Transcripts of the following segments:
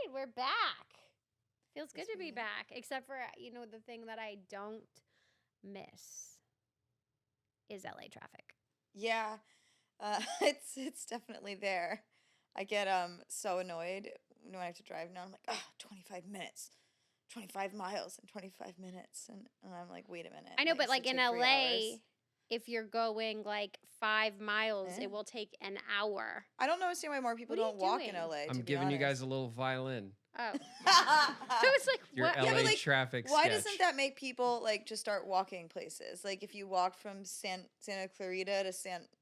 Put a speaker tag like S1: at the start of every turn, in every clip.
S1: right, we're back. Feels good to be back, except for, the thing that I don't miss is LA traffic.
S2: Yeah, it's definitely there. I get so annoyed when I have to drive now. I'm like, 25 minutes, 25 miles in 25 minutes. And I'm like, wait a minute.
S1: I know, but like in LA,
S2: hours.
S1: if you're going like 5 miles, it will take an hour.
S2: I don't understand why more people don't walk in LA.
S3: I'm giving you guys a little violin.
S1: Oh. I was like,
S3: your
S1: what?
S3: LA traffic
S2: Why
S3: sketch.
S2: doesn't that make people like just start walking places? Like if you walk from Santa Clarita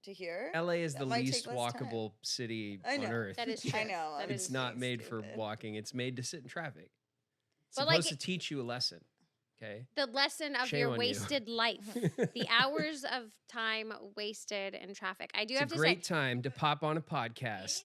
S2: to here.
S3: LA is the least walkable city on earth.
S1: That is true.
S2: I know.
S3: It's not made for walking. It's made to sit in traffic. It's
S1: but
S3: supposed to teach you a lesson. Okay.
S1: The lesson of your wasted life. The hours of time wasted in traffic. I do have to say.
S3: It's a great time to pop on a podcast.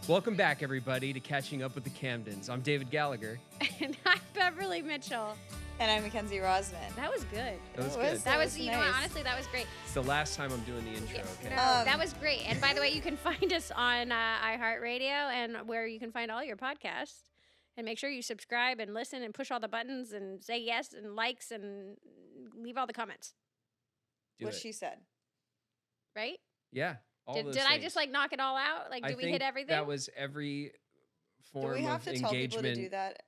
S3: Welcome back, everybody, to Catching Up with the Camdens. I'm David Gallagher.
S1: And I'm Beverly Mitchell.
S2: And I'm Mackenzie Rosman.
S1: That was good.
S3: That was good.
S1: That was you know what, honestly, that was great.
S3: It's the last time I'm doing the intro, okay?
S1: No, that was great. And by the way, you can find us on iHeartRadio and where you can find all your podcasts. And make sure you subscribe and listen and push all the buttons and say yes and likes and leave all the comments.
S2: What she said.
S1: Right?
S3: Yeah.
S1: Did I just like knock it all out? Like, did we hit everything?
S3: That was every form of engagement. Do we have to tell people to do that?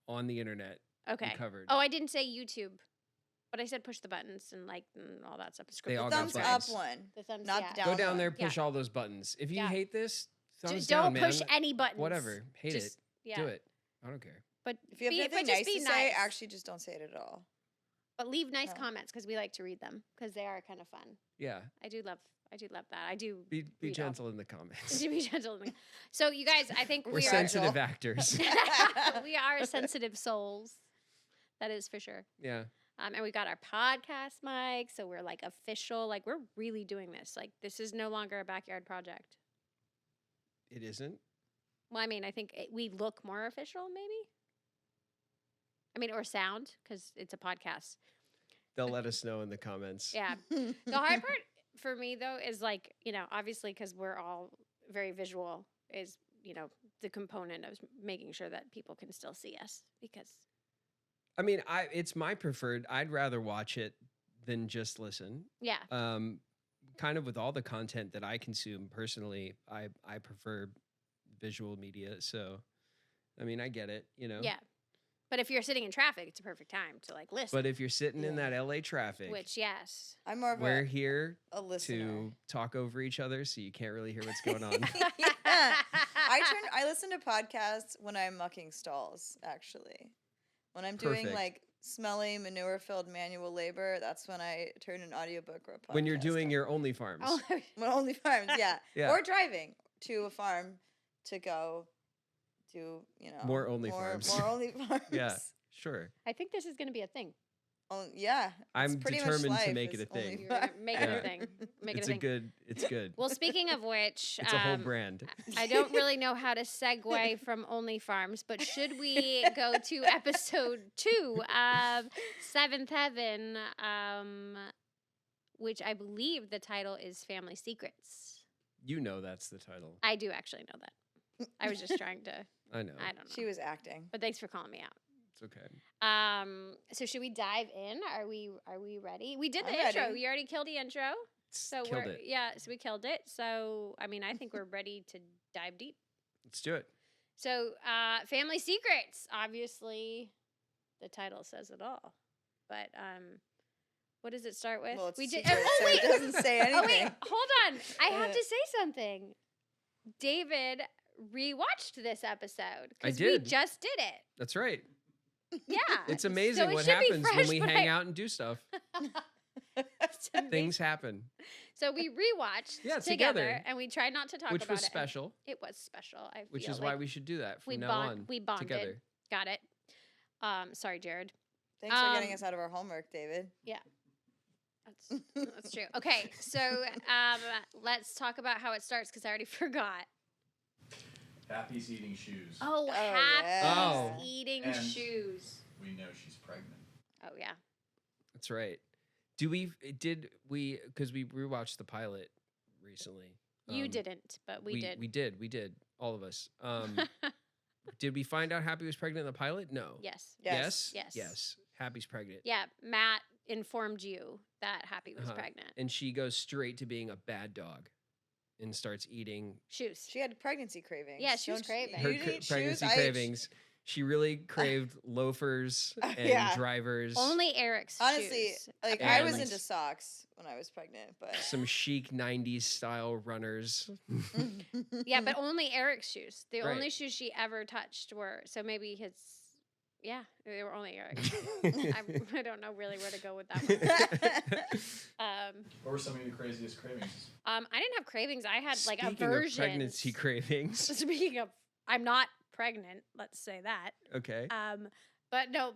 S3: On the internet.
S1: Okay.
S3: Covered.
S1: Oh, I didn't say YouTube. But I said push the buttons and like and all that stuff.
S3: They all
S2: thumbs up one.
S1: The thumbs
S2: not
S1: yeah.
S2: down.
S3: Go down there, push all those buttons. If you hate this, thumbs
S1: down,
S3: man.
S1: Don't push any buttons.
S3: Whatever. Hate it. Yeah. Do it. I don't care.
S1: But
S2: if you have anything nice to say, actually just don't say it at all.
S1: But leave nice comments because we like to read them because they are kind of fun.
S3: Yeah.
S1: I do love that. I do
S3: be gentle in the comments.
S1: Be gentle. So you guys, I think
S3: we're sensitive actors.
S1: We are sensitive souls. That is for sure.
S3: Yeah.
S1: And we got our podcast mic, so we're like official. Like we're really doing this. Like this is no longer a backyard project.
S3: It isn't?
S1: Well, I mean, I think we look more official, maybe. I mean, or sound, because it's a podcast.
S3: They'll let us know in the comments.
S1: Yeah. The hard part for me, though, is like, obviously, because we're all very visual, is, the component of making sure that people can still see us. Because.
S3: I mean, it's my preferred. I'd rather watch it than just listen.
S1: Yeah.
S3: Kind of with all the content that I consume personally, I prefer visual media. So, I mean, I get it,
S1: Yeah. But if you're sitting in traffic, it's a perfect time to like listen.
S3: But if you're sitting in that LA traffic,
S1: which yes,
S2: I'm more of
S3: we're here
S2: a listener.
S3: To talk over each other, so you can't really hear what's going on.
S2: Yeah. I listen to podcasts when I'm mucking stalls. Actually, when I'm doing like smelly manure-filled manual labor, that's when I turn an audiobook or a podcast.
S3: When you're doing your Only Farms.
S2: Only Farms, yeah. Or driving to a farm to go. To
S3: more Only Farms.
S2: More Only Farms.
S3: Yeah, sure.
S1: I think this is going to be a thing.
S2: Oh yeah,
S3: I'm determined to make it a thing.
S1: You're gonna make it a thing.
S3: It's good.
S1: Well, speaking of which,
S3: it's a whole brand.
S1: I don't really know how to segue from Only Farms, but should we go to episode 2 of Seventh Heaven, which I believe the title is Family Secrets.
S3: You know that's the title.
S1: I do actually know that. I was just trying to.
S3: I know.
S1: I don't know.
S2: She was acting.
S1: But thanks for calling me out.
S3: It's okay.
S1: So should we dive in? Are we ready? We did the intro.
S2: Ready.
S1: We already killed the intro. So
S3: killed it.
S1: Yeah, so we killed it. So I mean, I think we're ready to dive deep.
S3: Let's do it.
S1: So Family Secrets, obviously the title says it all. But what does it start with?
S2: Well,
S1: we
S2: did. Oh wait, it doesn't say anything.
S1: Oh wait, hold on. I have to say something. David rewatched this episode because we just did it.
S3: That's right.
S1: Yeah.
S3: It's amazing what happens when we hang out and do stuff. Things happen.
S1: So we rewatched together and we tried not to talk about it.
S3: Which was special.
S1: It was special.
S3: Which is why we should do that from now on.
S1: We bonded
S3: together.
S1: Got it. Sorry, Jared.
S2: Thanks for getting us out of our homework, David.
S1: Yeah. That's true. Okay, so let's talk about how it starts because I already forgot.
S4: Happy's eating shoes.
S1: Oh, Happy's eating shoes.
S4: We know she's pregnant.
S1: Oh yeah.
S3: That's right. Did we because we rewatched the pilot recently.
S1: You didn't, but we did.
S3: We did. All of us. Did we find out Happy was pregnant in the pilot? No.
S1: Yes.
S2: Yes.
S1: Yes.
S3: Happy's pregnant.
S1: Yeah, Matt informed you that Happy was pregnant.
S3: And she goes straight to being a bad dog and starts eating
S1: Shoes.
S2: She had pregnancy cravings.
S1: Yeah, she was
S2: Don't
S1: craving.
S3: her
S2: You didn't eat
S3: pregnancy
S2: shoes?
S3: cravings. She really craved loafers and
S2: Yeah.
S3: drivers.
S1: Only Eric's
S2: Honestly,
S1: shoes.
S2: like
S3: And
S2: I was
S3: like-
S2: into socks when I was pregnant, but
S3: Some chic 90s style runners.
S1: Yeah, but only Eric's shoes. The
S3: Right.
S1: only shoes she ever touched were, so maybe his, yeah, they were only Eric. I don't know really where to go with that one.
S4: What were some of your craziest cravings?
S1: I didn't have cravings. I had like
S3: Speaking
S1: aversions.
S3: of pregnancy cravings.
S1: Speaking of, I'm not pregnant. Let's say that.
S3: Okay.
S1: But no,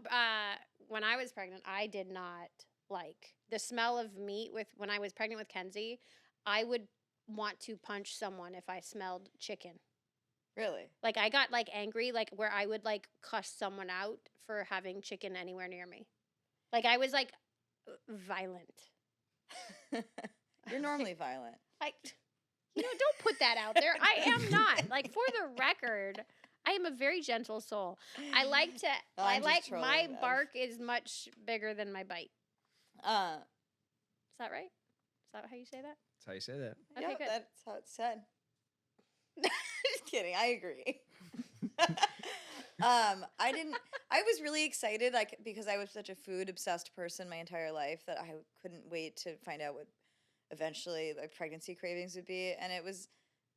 S1: when I was pregnant, I did not like the smell of meat. When I was pregnant with Kenzie, I would want to punch someone if I smelled chicken.
S2: really,
S1: Like I got like angry, like where I would like cuss someone out for having chicken anywhere near me. Like I was like violent.
S2: you're normally violent.
S1: Like, don't put that out there. I am not. Like for the record, I am a very gentle soul. I like to.
S2: Oh,
S1: I
S2: I'm just
S1: like
S2: trolling,
S1: my
S2: Bev.
S1: bark is much bigger than my bite. Is that right? Is that how you say that?
S3: That's how you say that.
S1: Okay,
S2: yeah,
S1: good.
S2: that's how it's said. Just kidding. I agree. I was really excited, like, because I was such a food obsessed person my entire life that I couldn't wait to find out what eventually like pregnancy cravings would be, and it was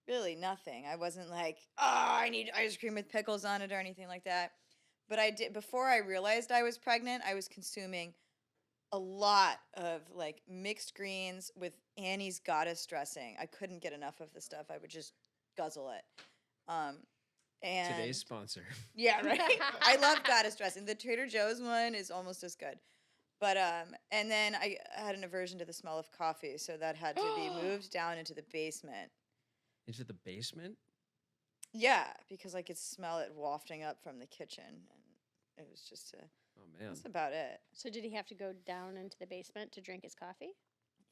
S2: really nothing. I wasn't like, oh, I need ice cream with pickles on it or anything like that. But I did, before I realized I was pregnant, I was consuming a lot of like mixed greens with Annie's goddess dressing. I couldn't get enough of the stuff. I would just guzzle it. And
S3: Today's sponsor.
S2: yeah, right. I love goddess dressing. The Trader Joe's one is almost as good. But and then I had an aversion to the smell of coffee, so that had to be moved down into the basement.
S3: Into the basement?
S2: Yeah, because I could smell it wafting up from the kitchen, and it was just
S3: Oh man.
S2: that's about it.
S1: So did he have to go down into the basement to drink his coffee?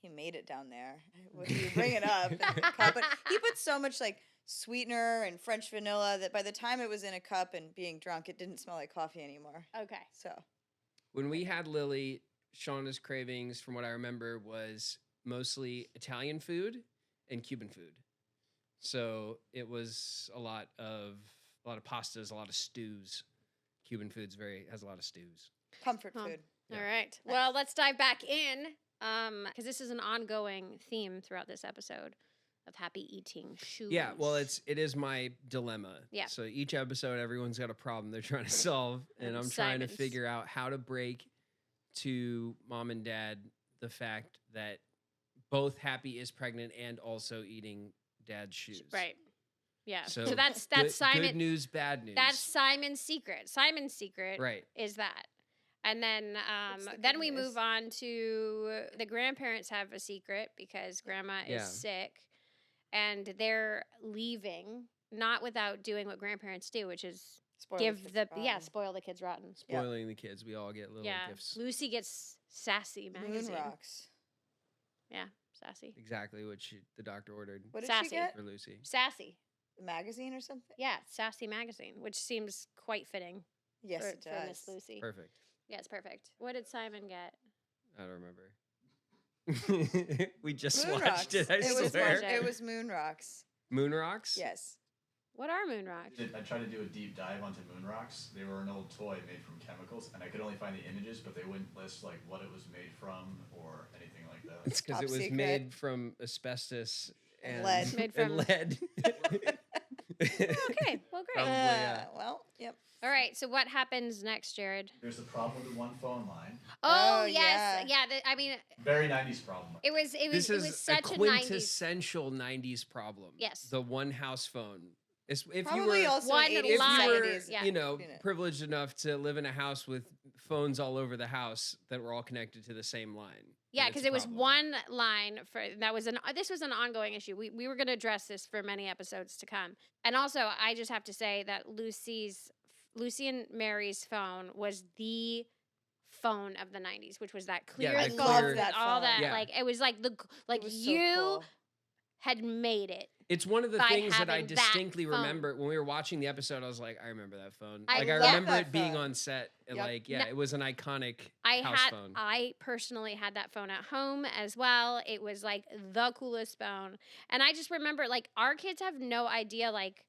S2: He made it down there. When you bring it up, in the cup, but he put so much like sweetener and French vanilla that by the time it was in a cup and being drunk, it didn't smell like coffee anymore.
S1: Okay.
S2: So
S3: When we had Lily, Shauna's cravings, from what I remember, was mostly Italian food and Cuban food. So it was a lot of pastas, a lot of stews. Cuban food's has a lot of stews.
S2: comfort
S1: Oh.
S2: food.
S3: Yeah.
S1: All right. Well, let's dive back in because this is an ongoing theme throughout this episode of happy eating shoes.
S3: Yeah, well, it is my dilemma.
S1: Yeah.
S3: So each episode, everyone's got a problem they're trying to solve, and I'm trying to
S1: Simon's.
S3: figure out how to break to mom and dad the fact that both Happy is pregnant and also eating dad's shoes.
S1: Right. Yeah. So,
S3: So
S1: that's
S3: Good
S1: Simon.
S3: news, bad news.
S1: That's Simon's secret. Simon's secret
S3: right.
S1: is that. And then
S2: What's the
S1: then
S2: good
S1: we
S2: news?
S1: move on to the grandparents have a secret because grandma is
S3: Yeah.
S1: sick and they're leaving not without doing what grandparents do, which is
S2: Spoil
S1: give
S2: kids
S1: the
S2: rotten.
S1: spoil the kids rotten.
S2: Yeah.
S3: Spoiling the kids. We all get little
S1: Yeah.
S3: gifts.
S1: Lucy gets sassy magazine.
S2: Moon rocks.
S1: Yeah, sassy.
S3: Exactly what the doctor ordered
S2: What did
S1: Sassy.
S2: she get?
S3: for Lucy.
S1: Sassy.
S2: A magazine or something?
S1: Yeah, sassy magazine, which seems quite fitting
S2: Yes,
S1: for,
S2: it
S1: for
S2: does.
S1: Miss Lucy.
S3: Perfect.
S1: Yeah, it's perfect. What did Simon get?
S3: I don't remember. We just
S2: Moon
S3: watched
S2: rocks.
S3: it, I
S2: was
S3: swear.
S1: Watch it.
S2: it was moon rocks.
S3: Moon rocks?
S2: Yes.
S1: What are moon rocks?
S4: I tried to do a deep dive onto moon rocks. They were an old toy made from chemicals, and I could only find the images, but they wouldn't list like what it was made from or anything like that.
S3: It's because
S2: Top
S3: it was
S2: secret.
S3: made from asbestos
S2: And
S3: and
S2: lead.
S1: Made
S3: and
S1: from-
S3: lead.
S1: Okay, well, great.
S3: Probably, yeah.
S2: Well, yep.
S1: All right, so what happens next, Jared?
S4: There's the problem with the one phone line.
S1: Oh,
S2: Oh,
S1: yes,
S2: yeah.
S1: I mean,
S4: Very 90s problem.
S1: it was
S3: This
S1: it was
S3: is a
S1: such a 90s.
S3: quintessential 90s problem.
S1: Yes.
S3: The one house phone. If
S2: Probably
S3: you were,
S2: also
S1: One
S2: 80s
S3: if
S1: line.
S3: you were,
S2: 90s.
S1: Yeah.
S3: you know,
S2: You know.
S3: privileged enough to live in a house with phones all over the house that were all connected to the same line.
S1: Yeah,
S3: then it's
S1: because
S3: a
S1: it was
S3: problem.
S1: one line for that was this was an ongoing issue. We were going to address this for many episodes to come. And also, I just have to say that Lucy and Mary's phone was the phone of the 90s, which was that clear
S3: that
S1: phone
S3: clear-
S1: with
S2: that
S1: all
S2: phone.
S1: that
S3: Yeah.
S1: like it was like
S2: It was so
S1: you
S2: cool.
S1: had made it.
S3: It's one of the
S1: by
S3: things that I
S1: having that
S3: distinctly
S1: phone.
S3: remember when we were watching the episode. I was like, I remember that phone.
S1: I
S3: Like I
S1: love
S3: remember
S2: that
S3: it being
S2: phone.
S3: on set. And
S2: Yep.
S3: like, yeah,
S1: No-
S3: it was an iconic house phone.
S1: I personally had that phone at home as well. It was like the coolest phone. And I just remember like our kids have no idea like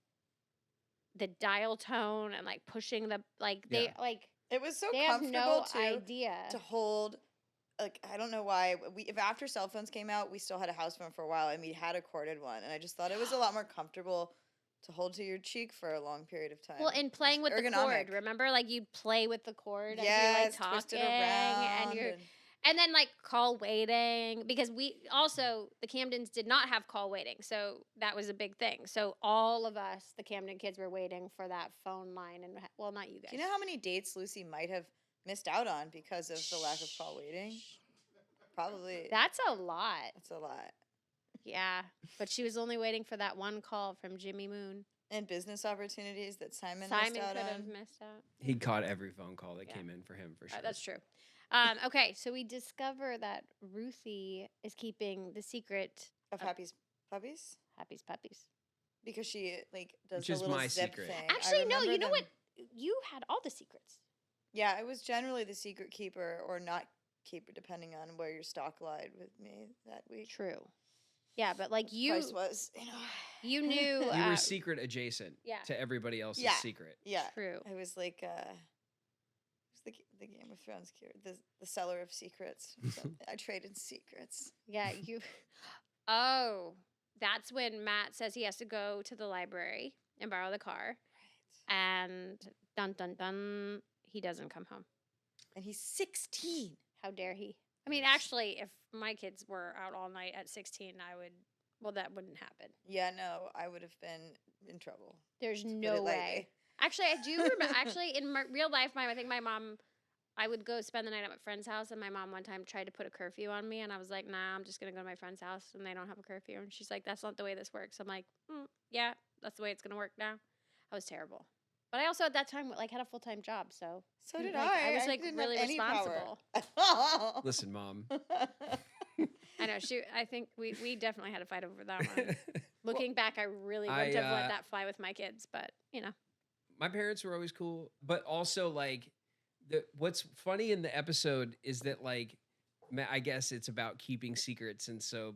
S1: the dial tone and like pushing the like they
S3: Yeah.
S1: like
S2: It was so
S1: they have
S2: comfortable
S1: no
S2: too
S1: idea.
S2: to hold. Like I don't know why if after cell phones came out, we still had a house phone for a while, and we had a corded one, and I just thought it was a lot more comfortable to hold to your cheek for a long period of time.
S1: Well, and playing with the cord,
S2: ergonomic.
S1: remember? Like you'd play with the cord
S2: Yes,
S1: as you like
S2: twist it
S1: talking,
S2: around.
S1: and you're and then like call waiting because we also the Camdens did not have call waiting, so that was a big thing. So all of us, the Camden kids, were waiting for that phone line, and well, not you guys.
S2: Do you know how many dates Lucy might have missed out on because of the lack of call waiting? Probably.
S1: That's a lot.
S2: That's a lot.
S1: Yeah, but she was only waiting for that one call from Jimmy Moon.
S2: And business opportunities that Simon
S1: Simon
S2: missed out
S1: could have
S2: on.
S1: missed out.
S3: He caught every phone call that
S1: Yeah.
S3: came in for him for sure.
S1: That's true. Okay, so we discover that Ruthie is keeping the secret
S2: Of Happy's puppies?
S1: Happy's puppies.
S2: Because she like does
S3: Which
S2: the
S3: is
S2: little
S3: my
S2: zip
S3: secret.
S2: thing. I
S1: Actually, no.
S2: remember
S1: You know
S2: them-
S1: what? You had all the secrets.
S2: Yeah, I was generally the secret keeper or not keeper, depending on where your stock lied with me that week.
S1: True. Yeah, but like you,
S2: Price was, you know.
S1: you knew.
S3: You were secret adjacent
S1: yeah.
S3: to everybody else's
S2: Yeah.
S3: secret.
S2: Yeah,
S1: True.
S2: I was like, it was the Game of Thrones the seller of secrets. or something. I traded secrets.
S1: Yeah, you. Oh, that's when Matt says he has to go to the library and borrow the car,
S2: Right.
S1: and dun dun dun, he doesn't come home.
S2: And he's 16.
S1: How dare he? I mean,
S3: Yes.
S1: actually, if my kids were out all night at 16, I would. Well, that wouldn't happen.
S2: Yeah, no, I would have been in trouble.
S1: There's
S2: to put
S1: no
S2: it
S1: way.
S2: lightly.
S1: Actually, I do remember. Actually, in real life, I think my mom, I would go spend the night at my friend's house, and my mom one time tried to put a curfew on me, and I was like, "Nah, I'm just gonna go to my friend's house, and they don't have a curfew." And she's like, "That's not the way this works." I'm like, "Yeah, that's the way it's gonna work now." I was terrible, but I also at that time like had a full-time job, so
S2: So did
S1: like,
S2: I.
S1: I was like
S2: didn't
S1: really
S2: have any
S1: responsible.
S2: power.
S3: Listen, Mom.
S1: I know. I think we definitely had a fight over that one. Looking back, I really wouldn't
S3: I,
S1: have let that fly with my kids, but you know.
S3: My parents were always cool, but also like what's funny in the episode is that like I guess it's about keeping secrets, and so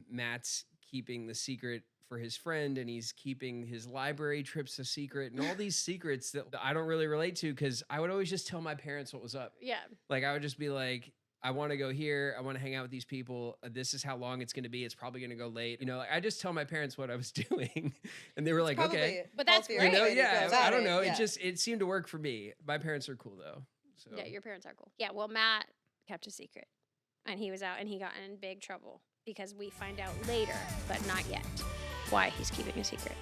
S3: Matt's keeping the secret for his friend, and he's keeping his library trips a secret, and all these secrets that I don't really relate to because I would always just tell my parents what was up.
S1: Yeah.
S3: Like I would just be like, I want to go here. I want to hang out with these people. This is how long it's going to be. It's probably going to go late. I just tell my parents what I was doing, and they were like, okay.
S1: But that's
S2: healthier
S1: great.
S2: way to go
S3: Yeah.
S2: about
S3: I don't
S2: it,
S3: know.
S2: yeah.
S3: It seemed to work for me. My parents are cool though. So
S1: Yeah, your parents are cool. Yeah, well, Matt kept a secret, and he was out, and he got in big trouble because we find out later, but not yet, why he's keeping a secret.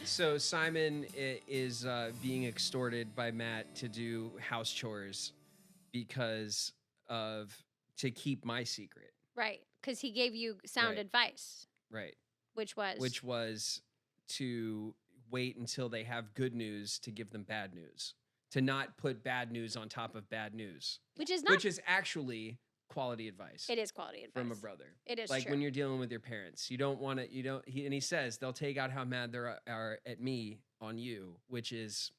S3: So Simon is being extorted by Matt to do house chores to keep my secret.
S1: Right, because he gave you sound
S3: Right.
S1: advice,
S3: Right.
S1: which was
S3: To wait until they have good news to give them bad news. To not put bad news on top of bad news.
S1: which is not.
S3: Which is actually quality advice.
S1: It is quality advice
S3: From a brother.
S1: It is
S3: like
S1: true.
S3: when you're dealing with your parents, you don't want to. And he says they'll take out how mad they are at me on you, which is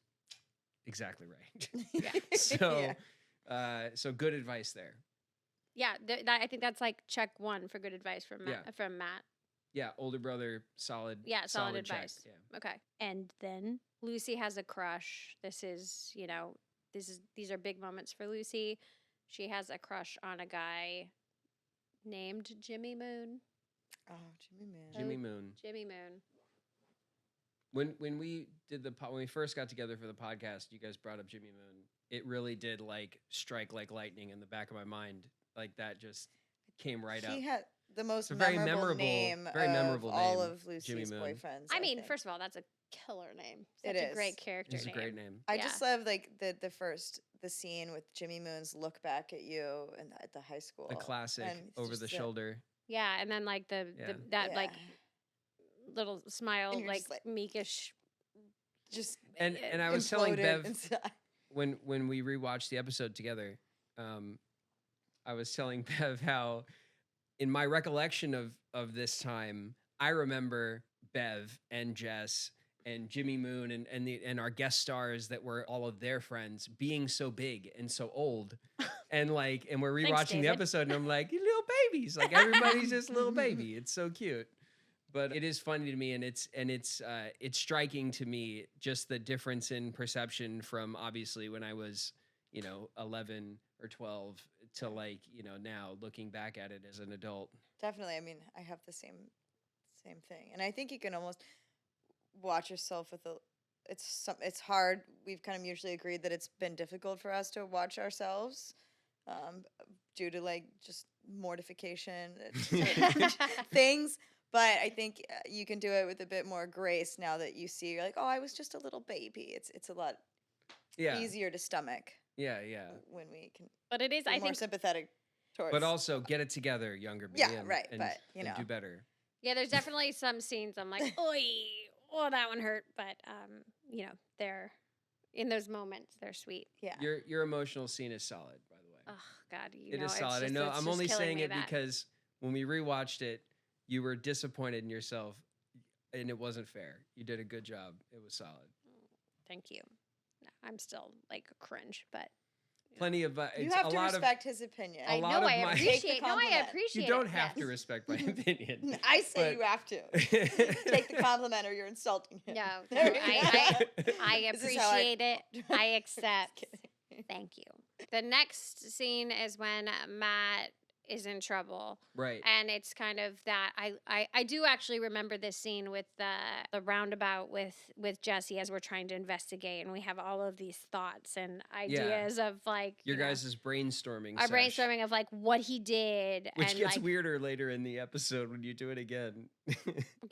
S3: exactly right. So, so good advice there.
S1: Yeah, I think that's like check one for good advice from Matt.
S3: Yeah.
S1: From Matt.
S3: Yeah, older brother, solid.
S1: Yeah, solid
S3: check,
S1: advice.
S3: Yeah.
S1: Okay, and then Lucy has a crush. These are big moments for Lucy. She has a crush on a guy named Jimmy Moon.
S2: Oh, Jimmy Moon.
S3: Jimmy Moon.
S1: Jimmy Moon.
S3: When we did when we first got together for the podcast, you guys brought up Jimmy Moon. It really did like strike like lightning in the back of my mind. Like that just came right up.
S2: He had the most
S3: It's a very
S2: memorable
S3: memorable-
S2: name
S3: very
S2: of
S3: memorable
S2: all
S3: name,
S2: of
S3: Jimmy
S2: Lucy's
S3: Moon.
S2: boyfriends.
S1: I mean,
S2: think.
S1: first of all, that's a killer name. Such
S2: It
S1: a great
S2: is.
S1: character
S3: It's a
S1: name.
S3: great name.
S2: I
S1: Yeah.
S2: just love like the scene with Jimmy Moon's look back at you and at the high school.
S3: The classic
S2: and it's
S3: over
S2: just
S3: the shoulder.
S1: Yeah, and then like
S3: Yeah.
S1: that like
S2: Yeah.
S1: little smile,
S2: And you're
S1: like
S2: just like-
S1: meekish.
S2: just
S3: And I was telling
S2: imploded
S3: Bev
S2: inside.
S3: when we rewatched the episode together, I was telling Bev how, in my recollection of this time, I remember Bev and Jess and Jimmy Moon and our guest stars that were all of their friends being so big and so old. And we're rewatching
S1: Thanks,
S3: the
S1: David.
S3: episode and I'm like, you little babies. Like everybody's just little baby. It's so cute. But it is funny to me, and it's striking to me just the difference in perception from obviously when I was, 11 or 12 to now looking back at it as an adult.
S2: Definitely. I mean, I have the same thing, and I think you can almost watch yourself with it's hard. We've kind of mutually agreed that it's been difficult for us to watch ourselves, due to just mortification things. But I think you can do it with a bit more grace now that you see. You're like, oh, I was just a little baby. It's a lot easier to stomach.
S3: Yeah.
S2: When we can.
S1: But it is,
S2: be
S1: I
S2: more
S1: think,
S2: sympathetic towards.
S3: But also get it together, younger me.
S2: Yeah, right, but,
S3: and do better.
S1: yeah, there's definitely some scenes I'm like, oi, oh, that one hurt. But, they're, in those moments, they're sweet.
S2: Yeah.
S3: Your emotional scene is solid, by the way.
S1: Oh, God.
S3: It is solid. I know. I'm only saying it because when we rewatched it, you were disappointed in yourself, and it wasn't fair. You did a good job. It was solid.
S1: Thank you. No, I'm still cringe, but
S3: plenty of.
S2: You
S3: It's
S2: have
S3: a
S2: to
S3: lot
S2: respect his opinion.
S1: I
S3: lot
S1: know.
S3: of
S1: I
S3: my-
S1: appreciate. No, I
S2: compliment.
S1: appreciate.
S3: You don't
S1: it,
S3: have
S1: yes.
S3: to respect my opinion.
S2: I say
S3: but-
S2: you have to take the compliment, or you're insulting him.
S1: No,
S2: There
S1: no,
S2: you
S1: I
S2: go.
S1: I
S2: This is how
S1: appreciate it. I
S2: Just
S1: accept.
S2: kidding.
S1: Thank you. The next scene is when Matt is in trouble.
S3: Right.
S1: And it's kind of that I do actually remember this scene with the roundabout with Jesse as we're trying to investigate, and we have all of these thoughts and ideas of
S3: Your guys' brainstorming.
S1: our
S3: sesh,
S1: brainstorming of what he did,
S3: which
S1: and
S3: gets weirder later in the episode when you do it again.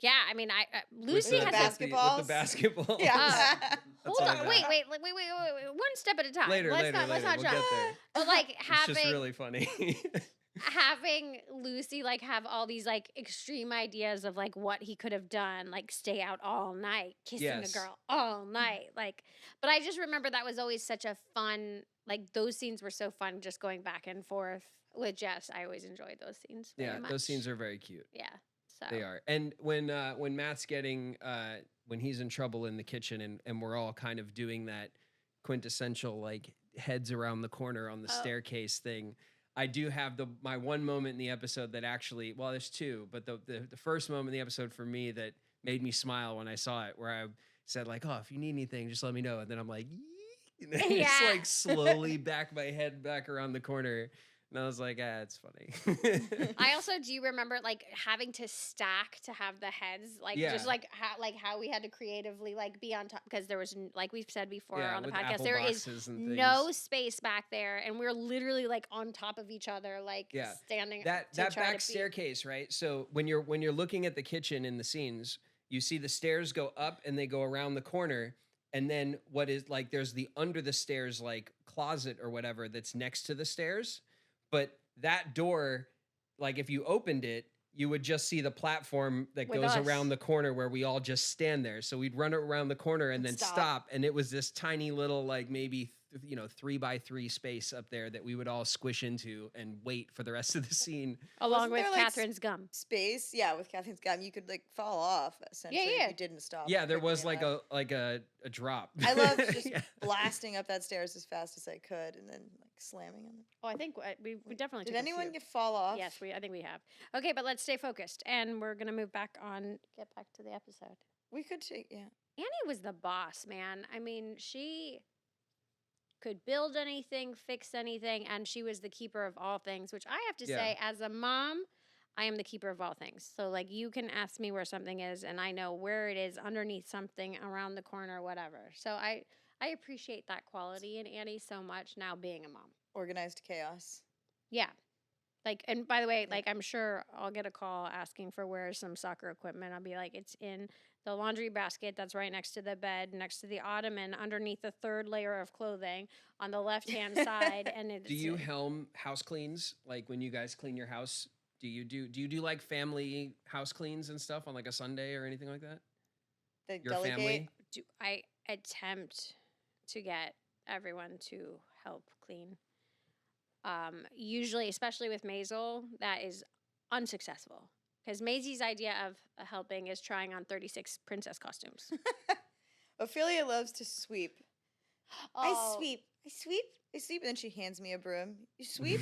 S1: yeah, I mean
S3: With
S1: Lucy
S3: the-
S1: has
S3: with
S2: basketballs?
S3: the basketball.
S2: Yeah.
S3: That's
S1: hold
S3: all
S1: on,
S3: I
S1: wait,
S3: got.
S1: wait, one step at a time.
S3: Later,
S1: let's not
S3: we'll
S1: jump.
S3: get there.
S1: But
S3: It's just really funny.
S1: having Lucy have all these extreme ideas of what he could have done, stay out all night kissing
S3: Yes.
S1: a girl all night, but I just remember that was always such a fun, those scenes were so fun, just going back and forth with Jess. I always enjoyed those scenes very
S3: Yeah,
S1: much.
S3: those scenes are very cute.
S1: yeah, so
S3: They are. And when Matt's getting when he's in trouble in the kitchen and we're all kind of doing that quintessential heads around the corner on the staircase thing, I do have my one moment in the episode that actually, well, there's two, but the first moment in the episode for me that made me smile when I saw it, where I said oh, if you need anything, just let me know. And then I'm like, yee, and then
S1: Yeah.
S3: just slowly back my head back around the corner. And I was like, it's funny.
S1: I also do remember having to stack to have the heads,
S3: Yeah.
S1: just how we had to creatively be on top, because there was like we've said before
S3: Yeah,
S1: on the
S3: with
S1: podcast,
S3: apple
S1: there is
S3: boxes and
S1: no
S3: things.
S1: space back there, and we're literally on top of each other,
S3: Yeah.
S1: standing
S3: that
S1: to try
S3: back
S1: to
S3: staircase, right? So when you're looking at the kitchen in the scenes, you see the stairs go up and they go around the corner, and then what is there's the under the stairs closet or whatever that's next to the stairs, but that door, if you opened it, you would just see the platform that
S1: With
S3: goes
S1: us.
S3: around the corner where we all just stand there. So we'd run around the corner and then stop, and it was this tiny little maybe 3x3 space up there that we would all squish into and wait for the rest of the scene.
S1: along
S2: Wasn't
S1: with
S2: there,
S1: Catherine's gum.
S2: Space, yeah, with Catherine's gum, you could fall off essentially
S1: yeah.
S2: if you didn't stop.
S3: Yeah, there was
S2: quickly enough.
S3: a drop.
S2: I loved just
S3: Yeah.
S2: blasting up that stairs as fast as I could, and then slamming on them.
S1: Oh, I think we definitely
S2: Did
S1: took a
S2: anyone
S1: few.
S2: fall off?
S1: Yes, I think we have. Okay, but let's stay focused, and we're gonna get back to the episode.
S2: We could take, yeah.
S1: Annie was the boss, man. I mean, she could build anything, fix anything, and she was the keeper of all things, which I have to
S3: Yeah.
S1: say, as a mom, I am the keeper of all things. So, you can ask me where something is, and I know where it is, underneath something, around the corner, whatever. So, I appreciate that quality in Annie so much now being a mom.
S2: Organized chaos.
S1: Yeah. And by the way,
S2: Yeah.
S1: I'm sure I'll get a call asking for where's some soccer equipment. I'll be like, it's in the laundry basket that's right next to the bed, next to the ottoman, underneath the third layer of clothing on the left-hand side. And it's
S3: Do you helm house cleans when you guys clean your house? Do you do family house cleans and stuff on a Sunday or anything like that?
S2: The
S3: Your
S2: delegate.
S3: family?
S1: do I attempt to get everyone to help clean? usually, especially with Maisel, that is unsuccessful. Because Maisie's idea of helping is trying on 36 princess costumes.
S2: Ophelia loves to sweep.
S1: Oh.
S2: I sweep. And then she hands me a broom. You sweep?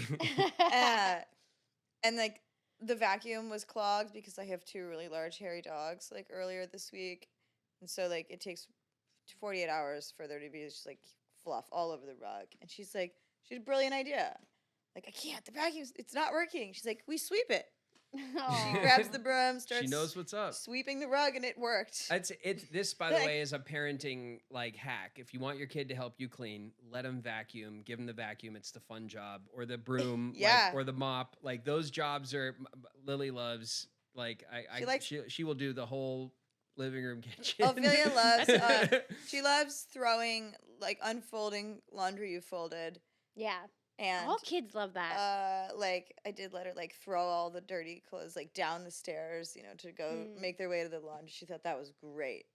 S2: And like the vacuum was clogged because I have 2 really large hairy dogs like earlier this week. And so like it takes 48 hours for there to be just like fluff all over the rug. And she's like, she had a brilliant idea. Like, I can't, the vacuum's, it's not working. She's like, we sweep it. She grabs the broom, starts
S3: She knows what's up.
S2: sweeping the rug, and it worked.
S3: This, by the way, is a parenting like hack. If you want your kid to help you clean, let them vacuum. Give them the vacuum. It's the fun job, or the broom,
S2: Yeah.
S3: or the mop. Like those jobs are Lily loves. Like she will do the whole living room, kitchen.
S2: Ophelia loves. She loves throwing, like unfolding laundry you folded.
S1: Yeah.
S2: And
S1: all kids love that.
S2: like I did let her like throw all the dirty clothes like down the stairs, you know, to go make their way to the laundry. She thought that was great.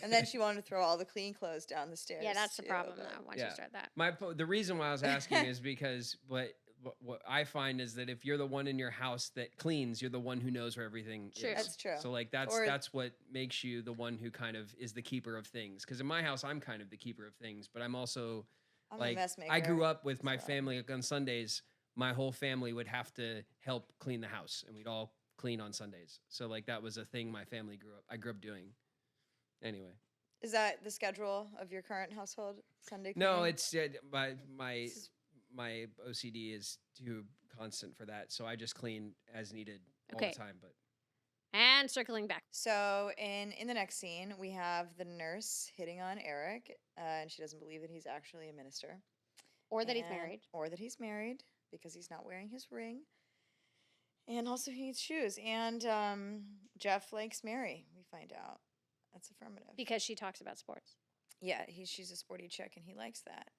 S2: And then she wanted to throw all the clean clothes down the stairs.
S1: Yeah, that's the
S2: too,
S1: problem
S2: but-
S1: though. Once you start that.
S3: The reason why I was asking is because what I find is that if you're the one in your house that cleans, you're the one who knows where everything
S1: True.
S3: is.
S2: That's true.
S3: So like that's what makes you the one who kind of is the keeper of things. Because in my house, I'm kind of the keeper of things, but I'm also
S2: I'm
S3: like
S2: a mess maker.
S3: I grew up with my
S2: so.
S3: family. Like on Sundays, my whole family would have to help clean the house, and we'd all clean on Sundays. So like that was a thing my family I grew up doing. Anyway.
S2: Is that the schedule of your current household? Sunday
S3: No,
S2: cleaning?
S3: it's my OCD is too constant for that, so I just clean as needed all
S1: Okay.
S3: the time. But
S1: And circling back.
S2: So in the next scene, we have the nurse hitting on Eric, and she doesn't believe that he's actually a minister.
S1: Or that he's
S2: And-
S1: married.
S2: Or that he's married because he's not wearing his ring. And also he needs shoes. And Jeff likes Mary, we find out. That's affirmative.
S1: Because she talks about sports.
S2: Yeah, she's a sporty chick and he likes that.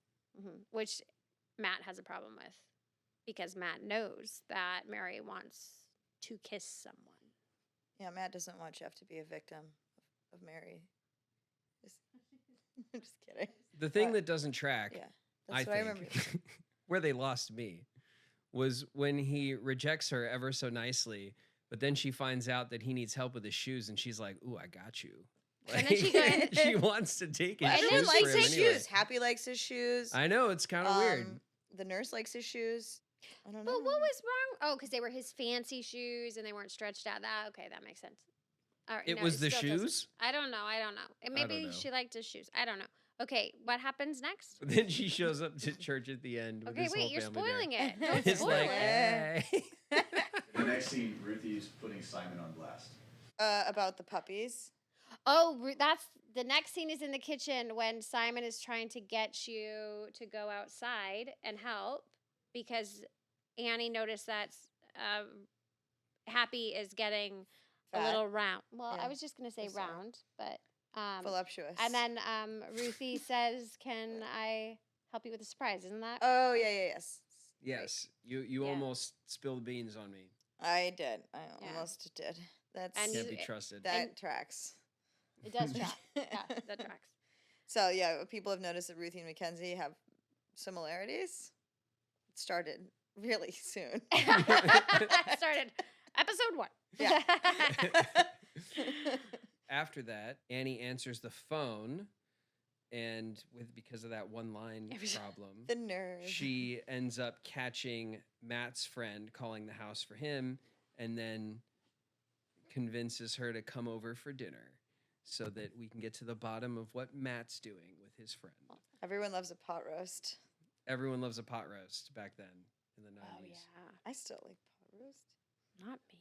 S1: Which Matt has a problem with. Because Matt knows that Mary wants to kiss someone.
S2: Yeah, Matt doesn't want Jeff to be a victim of Mary. I'm just kidding.
S3: the thing that doesn't track,
S2: Yeah,
S3: I
S2: that's what I
S3: think,
S2: remember.
S3: where they lost me, was when he rejects her ever so nicely, but then she finds out that he needs help with his shoes, and she's like, "Ooh, I got you."
S1: And then she goes-
S3: she wants to take his
S1: And then
S3: shoes
S2: Everyone
S3: for
S2: likes
S3: him
S2: his
S3: anyway.
S2: shoes. Happy likes his shoes.
S3: I know, it's kind of weird.
S2: The nurse likes his shoes. I don't know.
S1: But what was wrong? Oh, because they were his fancy shoes and they weren't stretched out. Okay, that makes sense. All right,
S3: It
S1: no,
S3: was the
S1: still doesn't.
S3: shoes?
S1: I don't know. And maybe
S3: know.
S1: she liked his shoes. I don't know. Okay, what happens next?
S3: But then she shows up to church at the end. With
S1: Okay,
S3: his
S1: wait,
S3: whole
S1: you're
S3: family there.
S1: spoiling it. Don't
S3: It's
S1: spoil
S3: like,
S1: it.
S3: hey.
S4: In the next scene, Ruthie's putting Simon on blast.
S2: About the puppies.
S1: Oh, that's the next scene is in the kitchen when Simon is trying to get you to go outside and help because Annie noticed that Happy is getting a
S2: Fat.
S1: little round. Well,
S2: Yeah.
S1: I was just gonna say
S2: I'm sorry.
S1: round, but
S2: Voluptuous.
S1: and then Ruthie says, "Can I help you with a surprise?" Isn't that?
S2: Oh, yes.
S3: Yes, you
S1: Yeah.
S3: almost spilled beans on me.
S2: I did. I
S1: Yeah.
S2: almost did. That's
S1: And
S3: Can't
S1: you-
S3: be trusted.
S2: that tracks.
S1: It does track. Yeah, that tracks.
S2: So yeah, people have noticed that Ruthie and Mackenzie have similarities. It started really soon.
S1: Started episode 1.
S2: Yeah.
S3: After that, Annie answers the phone, and because of that one line problem,
S2: The nerve.
S3: she ends up catching Matt's friend calling the house for him, and then convinces her to come over for dinner so that we can get to the bottom of what Matt's doing with his friend.
S2: Everyone loves a pot roast.
S3: Everyone loves a pot roast back then in the 90s.
S1: Oh yeah.
S2: I still like pot roast.
S1: Not me.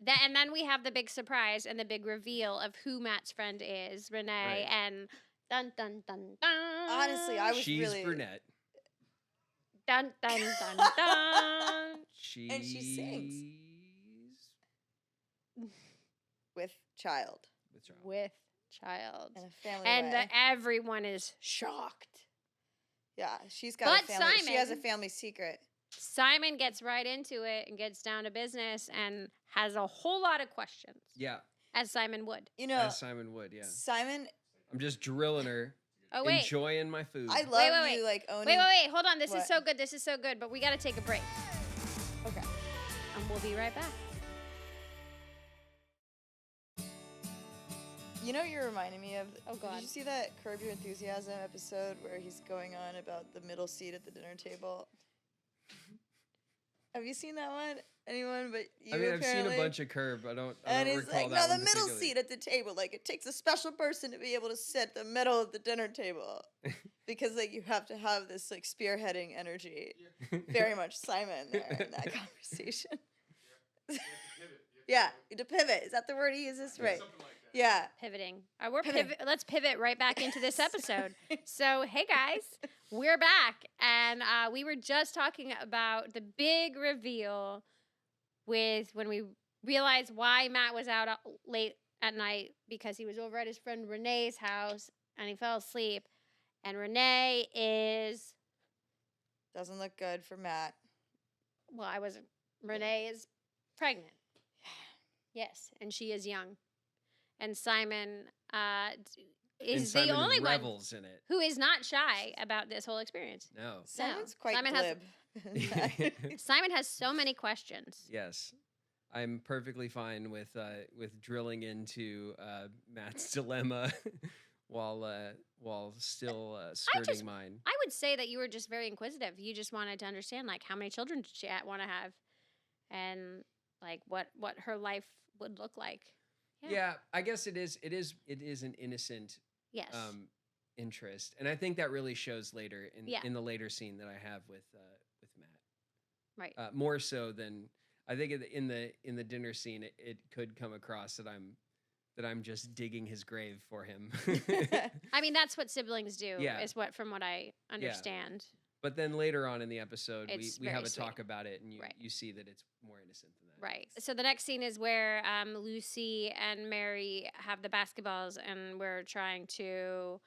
S1: And then we have the big surprise and the big reveal of who Matt's friend is, Renee,
S3: Right.
S1: and dun dun dun dun.
S2: Honestly, I was
S3: She's
S2: really
S3: brunette.
S1: dun dun dun dun.
S3: She
S2: And she sings. with child
S3: with child.
S1: With child,
S2: in a family
S1: and
S2: way.
S1: everyone is shocked.
S2: Yeah, she's got
S1: But
S2: a family. She has a
S1: Simon-
S2: family secret.
S1: Simon gets right into it and gets down to business and has a whole lot of questions,
S3: Yeah,
S1: as Simon would.
S2: You know,
S3: as Simon would. Yeah,
S2: Simon.
S3: I'm just drilling her.
S1: Oh, wait.
S3: enjoying my food.
S2: I love
S1: wait.
S2: you like owning.
S1: Wait. Hold on. This is
S2: What?
S1: so good. This is so good. But we got to take a break.
S2: Okay.
S1: And we'll be right back.
S2: You know what you're reminding me of?
S1: Oh, God.
S2: Did you see that Curb Your Enthusiasm episode where he's going on about the middle seat at the dinner table? Have you seen that one? Anyone but you?
S3: I mean, I've seen
S2: apparently?
S3: a bunch of Curb. I don't
S2: And he's
S3: recall
S2: like,
S3: that
S2: no,
S3: one
S2: the middle
S3: particularly.
S2: seat at the table. Like, it takes a special person to be able to sit at the middle of the dinner table. Because, like, you have to have this, like, spearheading energy. Very much Simon there in that conversation. Yeah, to pivot. Is that the word he uses? Right. Yeah.
S1: Pivoting. Let's pivot right back into this episode. So, hey guys, we're back, and we were just talking about the big reveal with when we realized why Matt was out late at night because he was over at his friend Renee's house and he fell asleep. And Renee is,
S2: Doesn't look good for Matt.
S1: well, I wasn't. Renee is pregnant. Yes, and she is young. And Simon is
S3: And Simon
S1: the only one
S3: revels in it.
S1: who is not shy about this whole experience.
S3: No.
S2: Simon's quite
S1: Simon has-
S2: glib.
S1: Simon has so many questions.
S3: Yes. I'm perfectly fine with drilling into Matt's dilemma while still skirting mine.
S1: I would say that you were just very inquisitive. You just wanted to understand, like, how many children did she want to have, and like what her life would look like.
S3: Yeah, I guess it is an innocent
S1: Yes.
S3: interest, and I think that really shows later
S1: Yeah.
S3: in the later scene that I have with Matt.
S1: Right.
S3: More so than I think in the dinner scene, it could come across that I'm just digging his grave for him.
S1: I mean, that's what siblings do.
S3: Yeah.
S1: Is what, from what I understand.
S3: But then later on in the episode,
S1: It's
S3: we
S1: very
S3: have a
S1: sweet.
S3: talk about it, and
S1: Right.
S3: you see that it's more innocent than that.
S1: Right. So the next scene is where Lucy and Mary have the basketballs, and we're trying to.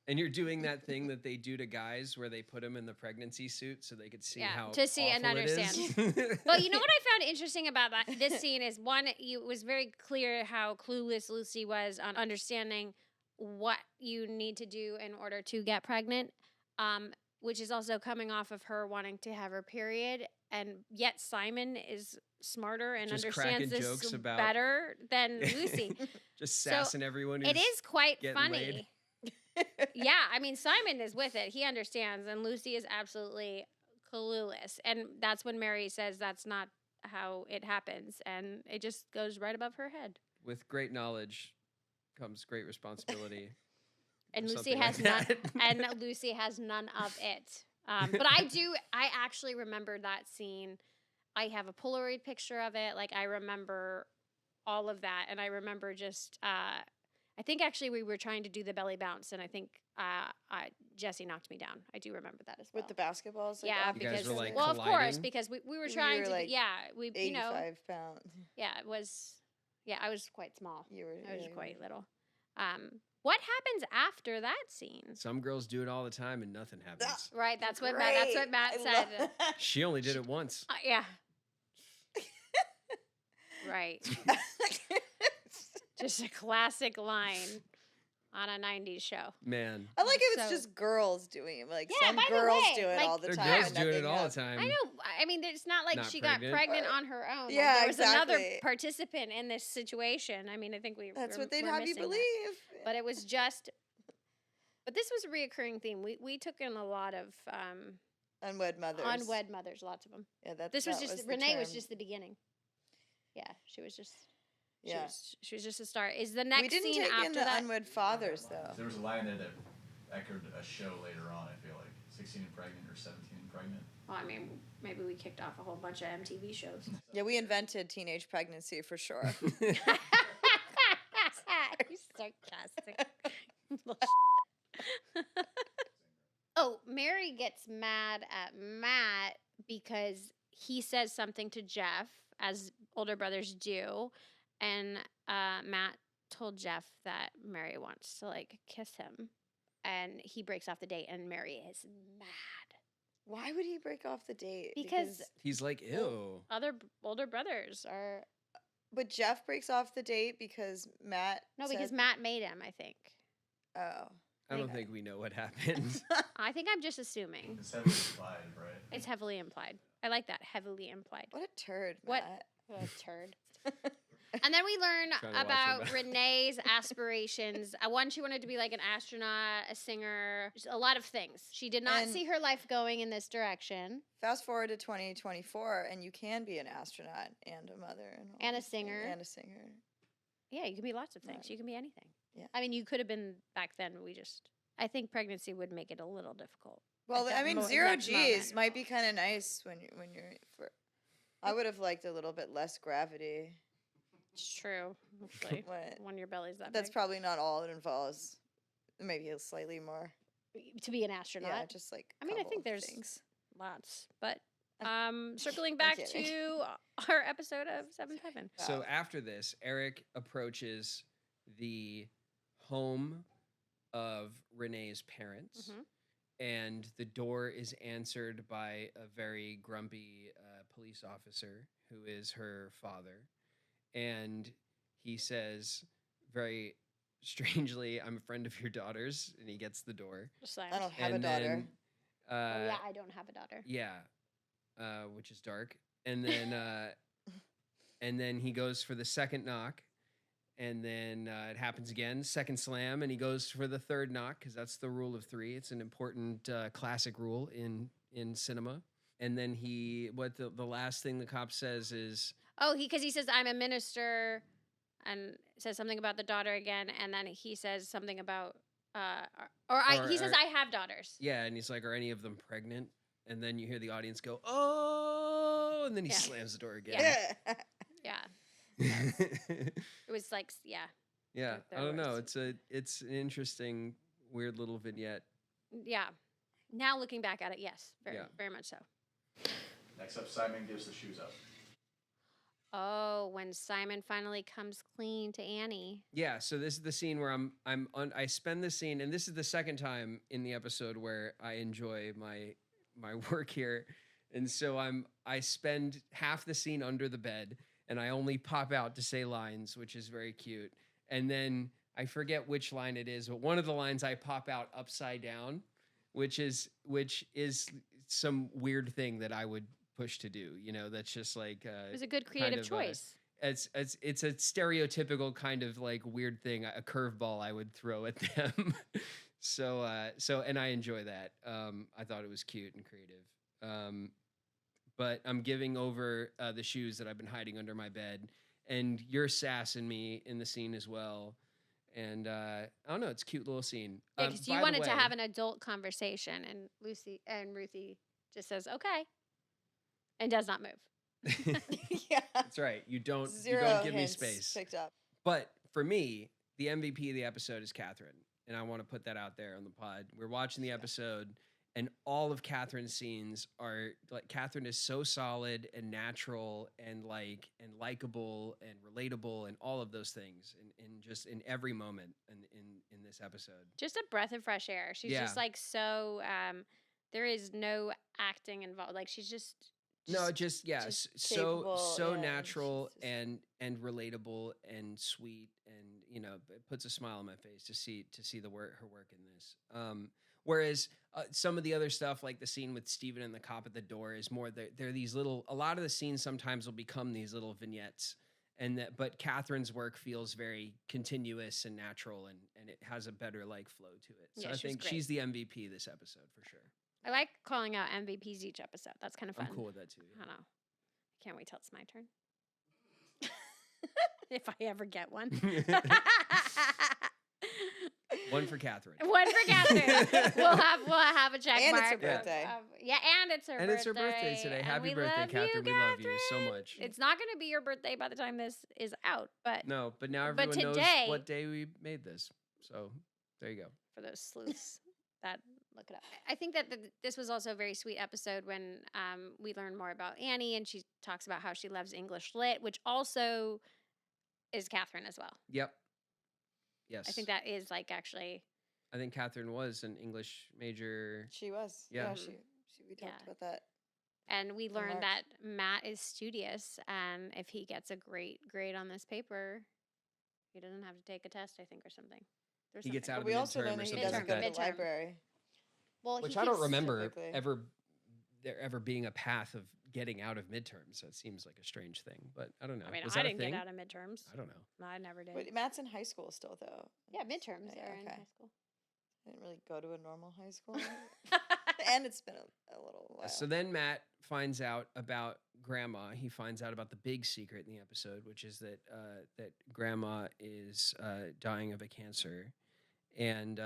S3: And you're doing that thing that they do to guys where they put them in the pregnancy suit so they could see
S1: Yeah,
S3: how
S1: to see and
S3: awful it is.
S1: understand. Well, you know what I found interesting about this scene is, one, it was very clear how clueless Lucy was on understanding what you need to do in order to get pregnant, which is also coming off of her wanting to have her period, and yet Simon is smarter and
S3: Just cracking
S1: understands
S3: jokes
S1: this
S3: about-
S1: better than Lucy.
S3: Just
S1: So,
S3: sassing everyone.
S1: It
S3: who's
S1: is quite
S3: getting
S1: funny.
S3: laid.
S1: Yeah, I mean, Simon is with it. He understands, and Lucy is absolutely clueless. And that's when Mary says that's not how it happens, and it just goes right above her head.
S3: With great knowledge comes great responsibility.
S1: And
S3: or
S1: Lucy
S3: something
S1: has
S3: like
S1: none.
S3: that.
S1: And Lucy has none of it. But I actually remember that scene. I have a Polaroid picture of it. Like, I remember all of that, and I remember just. I think actually we were trying to do the belly bounce, and I think Jesse knocked me down. I do remember that as well.
S2: With the basketballs? Like,
S1: yeah,
S2: off
S3: You guys
S1: because
S3: were, like,
S1: well, of course,
S3: colliding?
S1: because we were
S2: You
S1: trying
S2: were,
S1: to
S2: like,
S1: we
S2: 85 pounds.
S1: yeah, it was I was quite small.
S2: You were.
S1: I was
S2: yeah,
S1: quite little. What happens after that scene?
S3: Some girls do it all the time and nothing happens.
S1: Right, that's what
S2: Great.
S1: Matt
S2: I
S1: said.
S2: love-
S3: She only did it once.
S1: Yeah. Right. Just a classic line on a 90s show.
S3: Man.
S2: I like if it's
S1: So-
S2: just girls doing it. Like,
S1: Yeah,
S2: some
S1: by the
S2: girls
S1: way,
S2: do it
S1: like-
S2: all the
S3: There are
S2: time.
S3: girls
S2: and
S3: doing it
S2: nothing
S3: all the
S2: else.
S3: time.
S1: I know. I mean, it's not like
S3: Not
S1: she
S3: pregnant.
S1: got pregnant on her own. Like,
S2: Yeah,
S1: there was another
S2: exactly.
S1: participant in this situation. I mean, I think
S2: That's
S1: we're-
S2: what they'd
S1: we're
S2: have you
S1: missing that.
S2: believe.
S1: But it was just. But this was a reoccurring theme. We took in a lot of
S2: Unwed mothers.
S1: unwed mothers, lots of them.
S2: Yeah, that,
S1: This was
S2: that
S1: just
S2: the
S1: Renee was
S2: term.
S1: just the beginning. Yeah, she was just.
S2: Yeah.
S1: She was just a star. Is the next
S2: We didn't
S1: scene
S2: take
S1: after
S2: in the
S1: that?
S2: unwed fathers, though.
S4: There was a line there that echoed a show later on, I feel like. 16 and pregnant or 17 and pregnant.
S1: Well, I mean, maybe we kicked off a whole bunch of MTV shows.
S2: Yeah, we invented teenage pregnancy for sure.
S1: You're sarcastic. Oh, Mary gets mad at Matt because he says something to Jeff, as older brothers do, and Matt told Jeff that Mary wants to like kiss him, and he breaks off the date, and Mary is mad
S2: Why would he break off the date?
S1: because
S3: He's like, ew.
S1: other older brothers are
S2: But Jeff breaks off the date because Matt.
S1: no, because
S2: said-
S1: Matt made him. I think.
S2: Oh.
S3: I don't think we know what happened.
S1: I think I'm just assuming.
S4: It's heavily implied, right?
S1: It's heavily implied. I like that, heavily implied.
S2: What a turd,
S1: What?
S2: Matt.
S1: What a turd. And then we learn
S3: Trying to watch
S1: about
S3: him.
S1: Renee's aspirations. One, she wanted to be like an astronaut, a singer, just a lot of things. She did not
S2: And-
S1: see her life going in this direction.
S2: Fast forward to 2024, and you can be an astronaut and a mother and, all
S1: And a
S2: these things,
S1: singer.
S2: and a singer.
S1: Yeah, you can be lots of things.
S2: Right.
S1: You can be anything.
S2: Yeah.
S1: I mean, you could have been back then. I think pregnancy would make it a little difficult.
S2: Well,
S1: At
S2: I
S1: that
S2: mean,
S1: mo-
S2: zero
S1: next
S2: G's
S1: moment.
S2: might be kind of nice when you're for. I would have liked a little bit less gravity
S1: It's true. Actually,
S2: when
S1: when your belly's that
S2: that's
S1: big.
S2: probably not all it involves. Maybe a slightly more.
S1: To be an astronaut.
S2: Yeah, just like.
S1: I mean, I
S2: couple
S1: think there's
S2: things.
S1: lots. But
S2: I'm
S1: circling back
S2: kidding.
S1: to our episode of Seventh Heaven.
S3: So after this, Eric approaches the home of Renee's parents,
S1: Mhm.
S3: and the door is answered by a very grumpy police officer who is her father. And he says, very strangely, "I'm a friend of your daughter's," and he gets the door.
S1: Just saying.
S2: I don't have a
S3: And
S2: daughter.
S3: then,
S1: Oh, yeah, I don't have a daughter.
S3: yeah, which is dark. And then and then he goes for the second knock, and then it happens again, second slam, and he goes for the third knock because that's the rule of three. It's an important classic rule in cinema. And then the last thing the cop says is,
S1: Oh, because he says, I'm a minister, and says something about the daughter again, and then he says something about, he says,
S3: or-
S1: I have daughters.
S3: yeah, and he's like, "Are any of them pregnant?" And then you hear the audience go, "Oh!" And then he
S1: Yeah.
S3: slams the door again.
S2: Yeah.
S1: Yeah.
S3: Yeah,
S1: It was like, yeah.
S3: yeah.
S1: Their
S3: I don't know.
S1: words.
S3: It's an interesting, weird little vignette.
S1: Yeah. Now looking back at it, yes, very,
S3: Yeah.
S1: very much so.
S4: Next up, Simon gives the shoes up.
S1: Oh, when Simon finally comes clean to Annie.
S3: Yeah, so this is the scene where I spend the scene, and this is the second time in the episode where I enjoy my work here, and so I spend half the scene under the bed, and I only pop out to say lines, which is very cute, and then I forget which line it is, but one of the lines I pop out upside down, which is some weird thing that I would push to do, that's just like
S1: It was a good creative choice.
S3: it's a stereotypical kind of like weird thing, a curveball I would throw at them. so and I enjoy that. I thought it was cute and creative. But I'm giving over the shoes that I've been hiding under my bed, and you're sassing me in the scene as well. And I don't know, it's a cute little scene.
S1: Yeah, because you
S3: by the
S1: wanted to
S3: way-
S1: have an adult conversation, and Ruthie just says, okay, and does not move.
S2: Yeah.
S3: That's right. You don't give me
S2: hints
S3: space.
S2: Picked up.
S3: But for me, the MVP of the episode is Catherine, and I want to put that out there on the pod. We're watching the episode, and all of Catherine's scenes are like, Catherine is so solid and natural and likable and relatable and all of those things in just in every moment in this episode.
S1: Just a breath of fresh air. She's
S3: Yeah.
S1: just like so. There is no acting involved. Like she's just
S3: just
S2: capable,
S3: so
S2: yeah,
S3: natural
S2: she's just-
S3: and relatable and sweet, and it puts a smile on my face to see her work in this. Whereas some of the other stuff, like the scene with Steven and the cop at the door, is more they're these little. A lot of the scenes sometimes will become these little vignettes, but Catherine's work feels very continuous and natural, and it has a better flow to it. So
S1: Yeah,
S3: I
S1: she was
S3: think
S1: great.
S3: she's the MVP this episode for sure.
S1: I like calling out MVPs each episode. That's kind of fun.
S3: I'm cool with that too.
S1: I don't know. Can't wait till it's my turn. If I ever get one.
S3: One for Catherine.
S1: One for Catherine. we'll have a check
S2: And it's
S1: mark.
S2: her birthday.
S1: Yeah, and it's her birthday.
S3: And it's her birthday today.
S1: And
S3: Happy
S1: we
S3: birthday,
S1: love
S3: Catherine. We love you so
S1: Catherine.
S3: much.
S1: It's not going to be your birthday by the time this is out, but
S3: No, but now
S1: But
S3: everyone knows
S1: today-
S3: what day we made this. So there you go.
S1: for those sleuths that look it up. I think that this was also a very sweet episode when we learn more about Annie, and she talks about how she loves English lit, which also is Catherine as well.
S3: Yep. Yes.
S1: I think that is actually.
S3: I think Catherine was an English major.
S2: She was.
S3: Yeah.
S2: Yeah.
S1: Mhm.
S2: We talked
S1: Yeah.
S2: about that.
S1: And we learned
S2: March.
S1: that Matt is studious, and if he gets a great grade on this paper, he doesn't have to take a test, I think, or something. There's
S3: he gets
S1: something.
S3: out of
S2: we
S3: the
S2: also
S3: midterm
S2: learned
S3: or
S2: that he
S3: something
S2: doesn't
S3: like
S2: go to
S3: that.
S2: the
S1: Midterm.
S2: library.
S1: Well,
S3: Which
S1: he
S3: I don't
S1: keeps-
S3: remember
S2: Typically.
S3: there ever being a path of getting out of midterms. That seems like a strange thing, but I don't know.
S1: I mean,
S3: Was
S1: I
S3: that
S1: didn't
S3: a thing?
S1: get out of midterms.
S3: I don't know.
S1: No, I never did.
S2: But Matt's in high school still, though.
S1: Yeah, midterms
S2: Yeah,
S1: are in
S2: okay.
S1: high school.
S2: I didn't really go to a normal high school. And it's been a little while.
S3: So then Matt finds out about Grandma. He finds out about the big secret in the episode, which is that that Grandma is dying of a cancer, and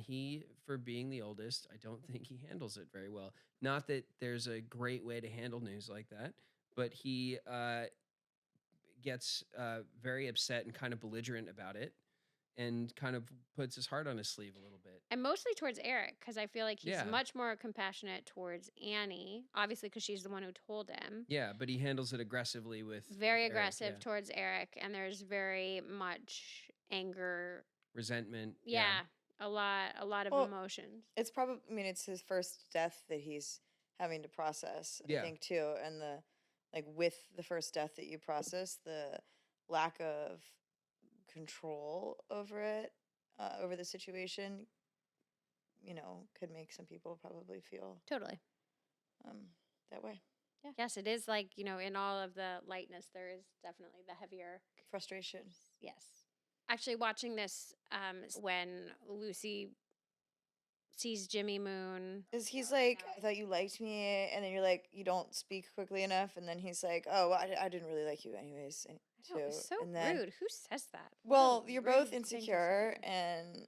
S3: he, for being the oldest, I don't think he handles it very well. Not that there's a great way to handle news like that, but he gets very upset and kind of belligerent about it, and kind of puts his heart on his sleeve a little bit.
S1: And mostly towards Eric, because I feel like he's
S3: Yeah.
S1: much more compassionate towards Annie, obviously because she's the one who told him.
S3: Yeah, but he handles it aggressively with
S1: Very
S3: Eric,
S1: aggressive
S3: yeah.
S1: towards Eric, and there's very much anger.
S3: Resentment.
S1: Yeah, a lot of
S2: Well,
S1: emotions.
S2: It's probably, I mean, it's his first death that he's having to process,
S3: Yeah.
S2: I think, too. And with the first death that you process, the lack of control over it, over the situation, could make some people probably feel
S1: Totally.
S2: that way.
S1: Yeah. Yes, it is like, in all of the lightness, there is definitely the heavier.
S2: Frustration.
S1: Yes. Actually, watching this when Lucy sees Jimmy Moon.
S2: Is he's like, I thought you liked me, and then you're like, you don't speak quickly enough, and then he's like, oh, I didn't really like you anyways, too.
S1: Oh, it's so
S2: and then,
S1: rude. Who says that? What
S2: Well,
S1: a
S2: you're
S1: rude
S2: both
S1: thing to say.
S2: insecure, and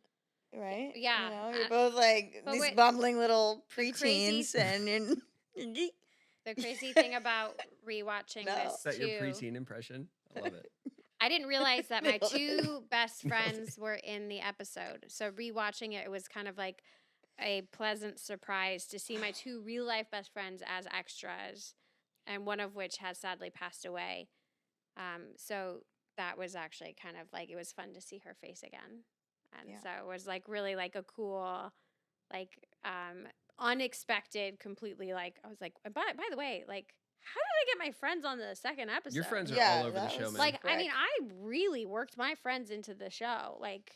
S2: right?
S1: Yeah,
S2: You're both like
S1: but
S2: these
S1: wait,
S2: bumbling little
S1: crazy-
S2: preteens, and you're
S1: The crazy thing about rewatching
S2: No.
S1: this
S3: Is that your
S1: too,
S3: preteen impression? I love it.
S1: I didn't realize that my
S2: Nailed it.
S1: two best
S3: Nailed it.
S1: friends were in the episode. So rewatching it, it was kind of like a pleasant surprise to see my two real life best friends as extras, and one of which has sadly passed away. So that was actually kind of like, it was fun to see her face again. And
S2: Yeah.
S1: so it was like really like a cool, like unexpected, completely like, I was like, by the way, like, how did I get my friends on the second episode?
S3: Your friends are
S2: Yeah,
S3: all over the
S2: that
S3: show,
S2: was
S3: man.
S1: Like, I mean,
S2: Correct.
S1: I really worked my friends into the show. Like,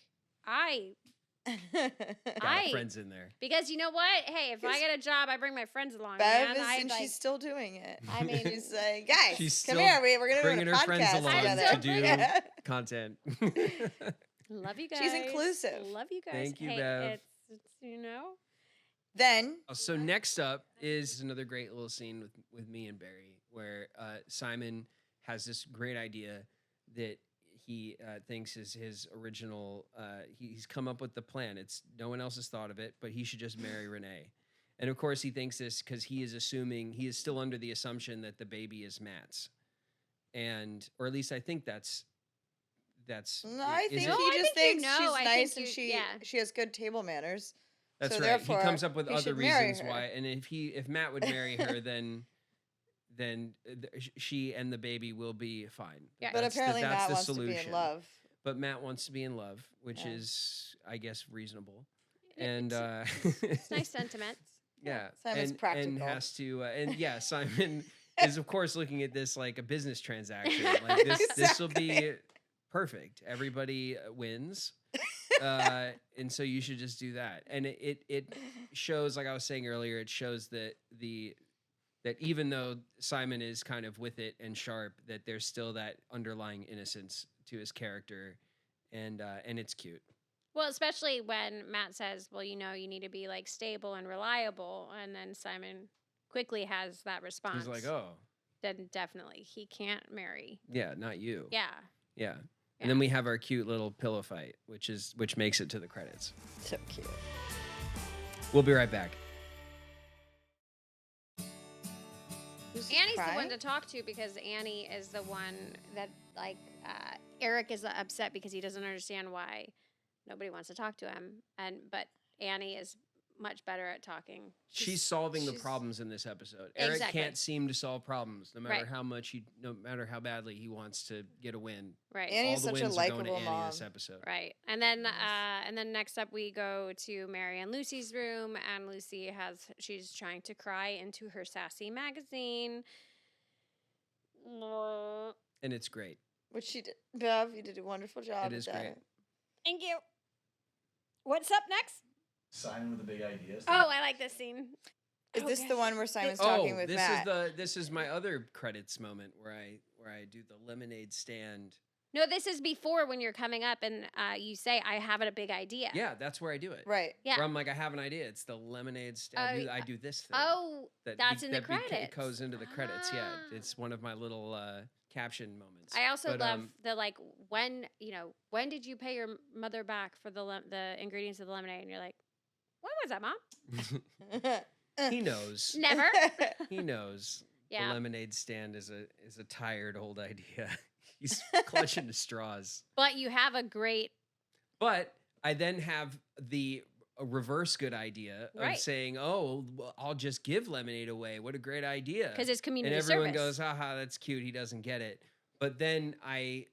S3: Got friends in there.
S1: because you know what? Hey, if I
S2: Because
S1: get a job, I bring my friends along.
S2: Bev
S1: man.
S2: is,
S1: I,
S2: and
S1: like,
S2: she's still doing it.
S1: I mean,
S2: She's like, guys,
S3: She's
S2: come
S3: still
S2: here. We're gonna do
S3: bringing
S2: a
S3: her
S2: podcast
S3: friends along
S2: together.
S3: to do
S2: Yeah.
S3: content.
S1: love you guys.
S2: She's inclusive.
S1: Love you guys.
S3: Thank you,
S1: hey,
S3: Bev.
S1: It's
S2: Then
S3: So next up is another great little scene with me and Barry, where Simon has this great idea that he thinks is his original. He's come up with the plan. It's no one else has thought of it, but he should just marry Renee. And of course, he thinks this because he is still under the assumption that the baby is Matt's, or at least I think that's.
S2: no, I
S3: is
S2: think
S3: it-
S1: No,
S2: he
S1: I
S2: just
S1: think you
S2: thinks
S1: know.
S2: she's
S1: I
S2: nice
S1: think
S2: and
S1: you- yeah.
S2: she has good table manners.
S3: That's
S2: So
S3: right. He
S2: therefore,
S3: comes up with
S2: he
S3: other
S2: should marry
S3: reasons
S2: her.
S3: why, and if Matt would marry her, then she and the baby will be fine.
S1: Yeah.
S2: But
S3: That's
S2: apparently
S3: that's
S2: Matt
S3: the
S2: wants to
S3: solution.
S2: be in love.
S3: But Matt wants to be in love, which
S2: Yeah.
S3: is, I guess, reasonable.
S1: Yeah,
S3: And
S1: it's nice sentiments.
S3: yeah,
S2: Simon's
S3: and
S2: practical.
S3: has to, and yeah, Simon is of course looking at this like a business transaction. Like this will be
S2: Exactly.
S3: perfect. Everybody wins. And so you should just do that. And it shows, like I was saying earlier, it shows that that even though Simon is kind of with it and sharp, that there's still that underlying innocence to his character, and it's cute.
S1: Well, especially when Matt says, well, you need to be like stable and reliable. And then Simon quickly has that response.
S3: He's like, oh,
S1: Then definitely he can't marry.
S3: yeah, not you.
S1: Yeah.
S3: Yeah. And then we have our cute little pillow fight, which makes it to the credits.
S2: So cute.
S3: We'll be right back.
S2: Who's
S1: Annie's the one
S2: crying?
S1: to talk to because Annie is the one that, like, Eric is upset because he doesn't understand why nobody wants to talk to him. But Annie is much better at talking.
S3: She's solving the
S2: she's-
S3: problems in this episode. Eric
S1: Exactly.
S3: can't seem to solve problems, no matter
S1: Right.
S3: how much no matter how badly he wants to get a win.
S1: Right.
S2: Annie
S3: All
S2: is
S3: the
S2: such a
S3: wins are going to
S2: likable
S3: Annie
S2: mom.
S3: this episode.
S1: Right. And then
S2: Yes.
S1: and then next up we go to Mary and Lucy's room, and Lucy she's trying to cry into her sassy magazine.
S3: And it's great.
S2: Which she did. Bev, you did a wonderful job.
S3: It is
S2: with that.
S3: great.
S1: Thank you. What's up next?
S4: Simon with the big ideas.
S1: Oh, I like this scene.
S2: Is this
S1: Okay.
S2: the one where Simon's talking with
S3: this
S2: Matt?
S3: this is my other credits moment where I do the lemonade stand.
S1: No, this is before when you're coming up and you say, I have a big idea.
S3: Yeah, that's where I do it.
S2: Right.
S1: Yeah.
S3: Where I'm like, I have an idea. It's the lemonade stand. I do this thing.
S1: Oh, that's in the
S3: It
S1: credits.
S3: goes into the credits. Yeah,
S1: Ah.
S3: it's one of my little caption moments.
S1: I also
S3: But,
S1: love the like when did you pay your mother back for the ingredients of the lemonade? And you're like, when was that, Mom?
S3: He knows.
S1: Never.
S3: He knows.
S1: Yeah.
S3: The lemonade stand is a tired old idea. He's clutching the straws.
S1: But you have a great.
S3: But I then have the reverse good idea of
S1: Right.
S3: saying, "Oh, well, I'll just give lemonade away. What a great idea!"
S1: Because it's community
S3: and everyone
S1: service.
S3: goes, "Haha, that's cute. He doesn't get it." But then I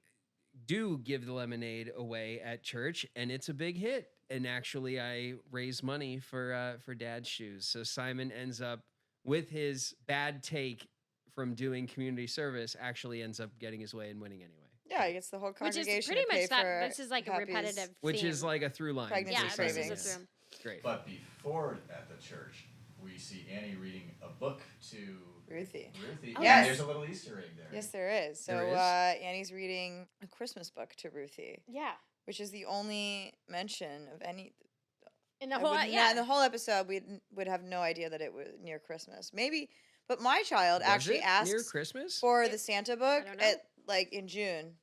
S3: do give the lemonade away at church, and it's a big hit. And actually, I raise money for Dad's shoes. So Simon ends up with his bad take from doing community service. Actually, ends up getting his way and winning anyway.
S2: Yeah, he gets the whole
S1: Which
S2: congregation
S1: is pretty
S2: to pay
S1: much that.
S2: for
S1: This is like a
S2: Happy's-
S1: repetitive
S3: Which
S1: theme.
S3: is like a through line.
S2: Pregnancy
S1: yeah,
S3: for
S1: this
S3: Simon.
S1: is a
S2: cravings.
S1: through.
S3: It's great.
S4: But before at the church, we see Annie reading a book to
S2: Ruthie.
S4: Ruthie.
S1: Oh,
S4: and
S2: yes.
S4: there's a little Easter egg there.
S2: Yes, there is. So
S3: There is?
S2: Annie's reading a Christmas book to Ruthie,
S1: Yeah.
S2: which is the only mention of any.
S1: In the
S2: I
S1: whole
S2: would not-
S1: yeah.
S2: in the whole episode, we would have no idea that it was near Christmas. Maybe, but my child
S3: Was
S2: actually
S3: it
S2: asked
S3: near Christmas?
S2: for the Santa book
S1: don't know.
S2: at like in June.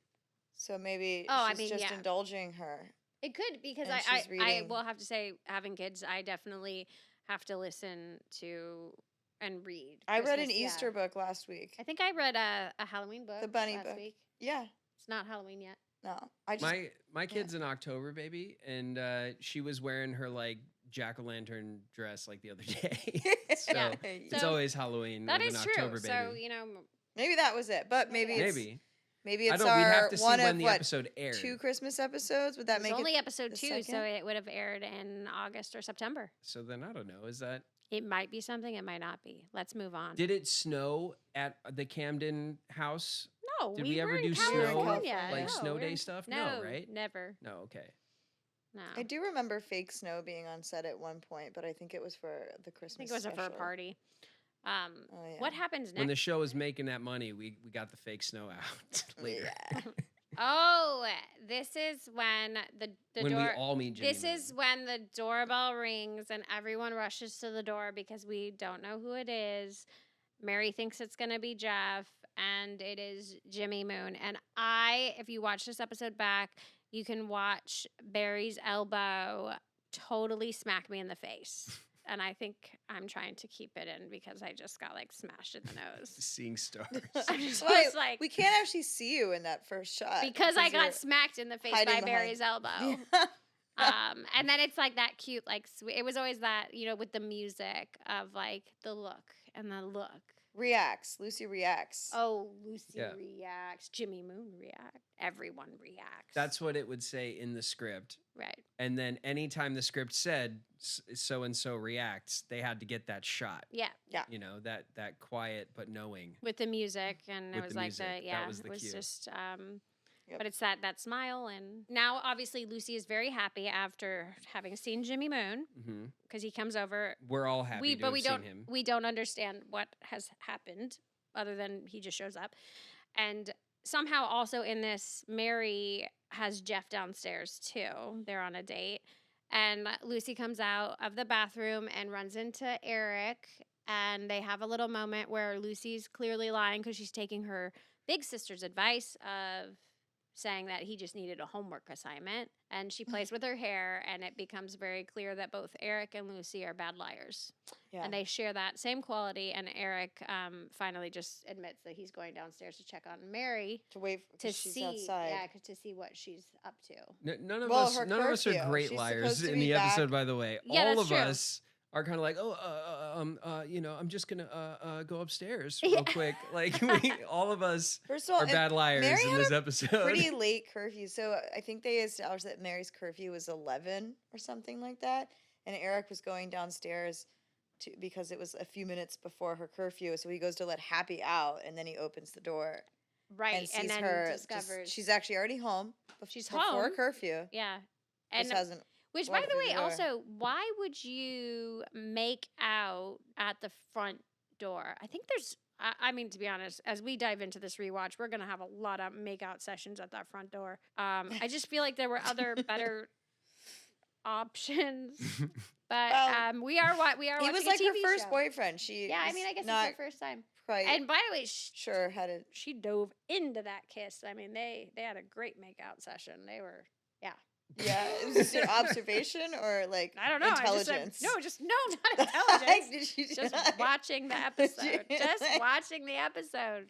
S2: So maybe
S1: Oh, I
S2: she's
S1: mean,
S2: just
S1: yeah.
S2: indulging her.
S1: It could because
S2: And
S1: I
S2: she's reading.
S1: will have to say having kids I definitely have to listen to and read.
S2: I read an
S1: Christmas, yeah.
S2: Easter book last week.
S1: I think I read a Halloween book.
S2: The bunny
S1: last
S2: book.
S1: Week.
S2: Yeah,
S1: It's not Halloween yet.
S2: no, I just
S3: My kid's an October baby, and she was wearing her like jack-o'-lantern dress like the other day. So
S1: Yeah.
S3: it's
S1: So,
S3: always Halloween.
S1: That
S3: with
S1: is
S3: an
S1: true.
S3: October baby.
S1: So
S2: maybe that was it. But maybe it's
S3: Maybe.
S2: it's
S3: I don't. We'd
S2: our
S3: have to see
S2: one
S3: when
S2: of
S3: the
S2: what
S3: episode aired.
S2: 2 Christmas episodes. Would that
S1: it's
S2: make
S1: only
S2: it?
S1: episode
S2: the
S1: 2, so
S2: second?
S1: it would have aired in August or September.
S3: So then I don't know. Is that?
S1: It might be something. It might not be. Let's move on.
S3: Did it snow at the Camden house?
S1: No,
S3: Did we ever
S1: were in
S3: do snow,
S1: California.
S2: like
S1: No,
S3: snow
S1: we're
S3: day
S1: in-
S3: stuff?
S1: No,
S3: No, right?
S1: Never.
S3: No. Okay.
S1: No.
S2: I do remember fake snow being on set at one point, but I think it was for the
S1: I
S2: Christmas.
S1: think it was for a
S2: special.
S1: party.
S2: Oh, yeah.
S1: What happens next?
S3: When the show was making that money, we got the fake snow out later.
S2: Yeah.
S1: Oh, this is when the
S3: When
S1: door.
S3: we all meet Jimmy.
S1: This is when the doorbell rings and everyone rushes to the door because we don't know who it is. Mary thinks it's going to be Jeff, and it is Jimmy Moon. And if you watch this episode back, you can watch Barry's elbow totally smack me in the face. And I think I'm trying to keep it in because I just got like smashed in the nose.
S3: Seeing stars.
S1: I'm just
S2: Wait,
S1: like,
S2: we can't actually see you in that first shot
S1: because I
S2: you're
S1: got smacked in the face
S2: hiding
S1: by
S2: behind-
S1: Barry's elbow. And then it's like that cute, like sweet. It was always that, with the music of like the look and the look.
S2: reacts. Lucy reacts.
S1: Oh, Lucy
S3: Yeah.
S1: reacts. Jimmy Moon reacts. Everyone reacts.
S3: That's what it would say in the script.
S1: right.
S3: And then anytime the script said so and so reacts, they had to get that shot.
S1: Yeah,
S3: That quiet but knowing.
S1: with the music, and it
S3: With
S1: was
S3: the
S1: like
S3: music. That
S1: yeah,
S3: was the
S1: it was
S3: cue.
S1: just
S2: Yep.
S1: But it's that smile, and now obviously Lucy is very happy after having seen Jimmy Moon
S3: Hmm.
S1: because he comes over.
S3: We're all happy to have seen him.
S1: We don't understand what has happened other than he just shows up. And somehow also in this, Mary has Jeff downstairs too. They're on a date. And Lucy comes out of the bathroom and runs into Eric. And they have a little moment where Lucy's clearly lying because she's taking her big sister's advice of saying that he just needed a homework assignment. And she plays with her hair, and it becomes very clear that both Eric and Lucy are bad liars.
S2: Yeah.
S1: And they share that same quality. And Eric finally just admits that he's going downstairs to check on Mary
S2: to wait
S1: to
S2: because she's
S1: see,
S2: outside.
S1: to see what she's up to.
S3: None of
S2: Well,
S3: us.
S2: her
S3: None of us are
S2: curfew.
S3: great
S2: She's
S3: liars
S2: supposed to
S3: in
S2: be
S3: the
S2: back.
S3: episode. By the way,
S1: Yeah,
S3: all
S1: that's
S3: of
S1: true.
S3: us are kind of like, I'm just gonna go upstairs real quick. Like all of us
S2: First of all,
S3: are bad liars
S2: Mary
S3: in
S2: had
S3: this
S2: a
S3: episode.
S2: pretty late curfew. So I think they established that Mary's curfew was 11 or something like that. And Eric was going downstairs because it was a few minutes before her curfew. So he goes to let Happy out, and then he opens the door
S1: Right.
S2: and sees
S1: then
S2: her.
S1: discovers
S2: She's actually already home.
S1: She's
S2: before
S1: home.
S2: curfew.
S1: Yeah.
S2: Just
S1: And
S2: hasn't.
S1: Which, by
S2: walk
S1: the
S2: through
S1: way,
S2: door.
S1: also, why would you make out at the front door? I think there's, I mean, to be honest, as we dive into this rewatch, we're going to have a lot of make-out sessions at that front door. I just feel like there were other better options. But
S2: Well,
S1: we are
S2: he
S1: watching
S2: was
S1: a
S2: like her
S1: TV
S2: first
S1: show.
S2: boyfriend. She
S1: Yeah, I
S2: was
S1: mean, I guess
S2: not
S1: it's her first time.
S2: quite
S1: And by the way,
S2: sure how to.
S1: she dove into that kiss. I mean, they had a great make-out session. They were, yeah.
S2: Yeah, is this your observation or like
S1: I don't know.
S2: intelligence?
S1: Not intelligence.
S2: Did she
S1: Just watching the episode. Just watching the episode.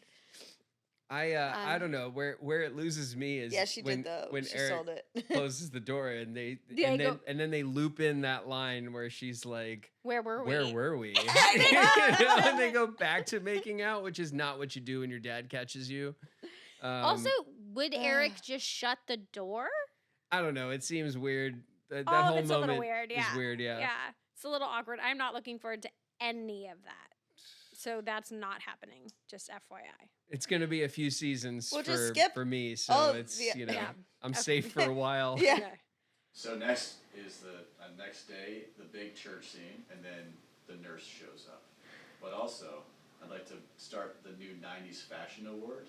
S3: I don't know where it loses me is
S2: Yeah, she
S3: when,
S2: did though.
S3: when
S2: She
S3: Eric
S2: sold it.
S3: closes the door and
S1: They
S3: and
S1: go-
S3: then they loop in that line where she's like,
S1: Where were we?
S3: "Where were we?"
S2: I know.
S3: And they go back to making out, which is not what you do when your dad catches you.
S1: Also, would Eric just shut the door?
S3: I don't know. It seems weird. That
S1: All of
S3: whole
S1: it's a little
S3: moment
S1: weird. Yeah.
S3: is weird. Yeah.
S1: Yeah. It's a little awkward. I'm not looking forward to any of that. So that's not happening. Just FYI.
S3: It's gonna be a few seasons
S2: We'll just
S3: for
S2: skip
S3: me, so
S2: all of
S3: it's
S2: the-
S1: Yeah.
S3: I'm
S1: Okay.
S3: safe for a while.
S2: Yeah.
S1: Okay.
S4: So next is the next day, the big church scene, and then the nurse shows up. But also, I'd like to start the new '90s fashion award.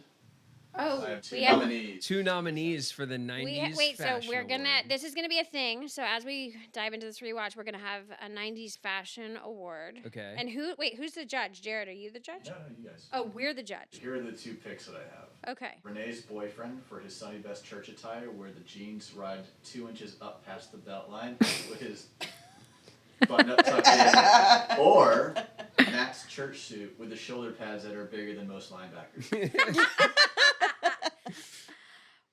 S1: Oh,
S4: I have two
S1: we have-
S4: nominees.
S3: 2 nominees for the 90s.
S1: Wait, so
S3: Fashion
S1: we're gonna.
S3: Award.
S1: This is gonna be a thing. So as we dive into this rewatch, we're gonna have a '90s fashion award.
S3: Okay.
S1: And who's the judge? Jared, are you the judge?
S4: No, you guys.
S1: Oh, we're the judge.
S4: Here are the two picks that I have.
S1: Okay.
S4: Renee's boyfriend for his Sunny Best church attire, where the jeans ride 2 inches up past the belt line with his button up tucked in. Or Matt's church suit with the shoulder pads that are bigger than most linebackers.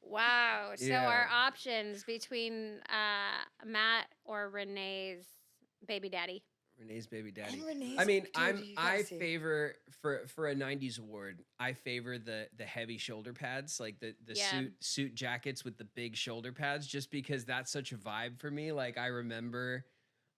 S1: Wow. So
S3: Yeah.
S1: our options between Matt or Renee's baby daddy.
S3: Renee's baby daddy.
S2: And Renee's,
S3: I mean,
S2: dude,
S3: I
S2: you gotta see.
S3: favor for a '90s award. I favor the heavy shoulder pads, like the
S1: Yeah.
S3: suit jackets with the big shoulder pads, just because that's such a vibe for me. Like I remember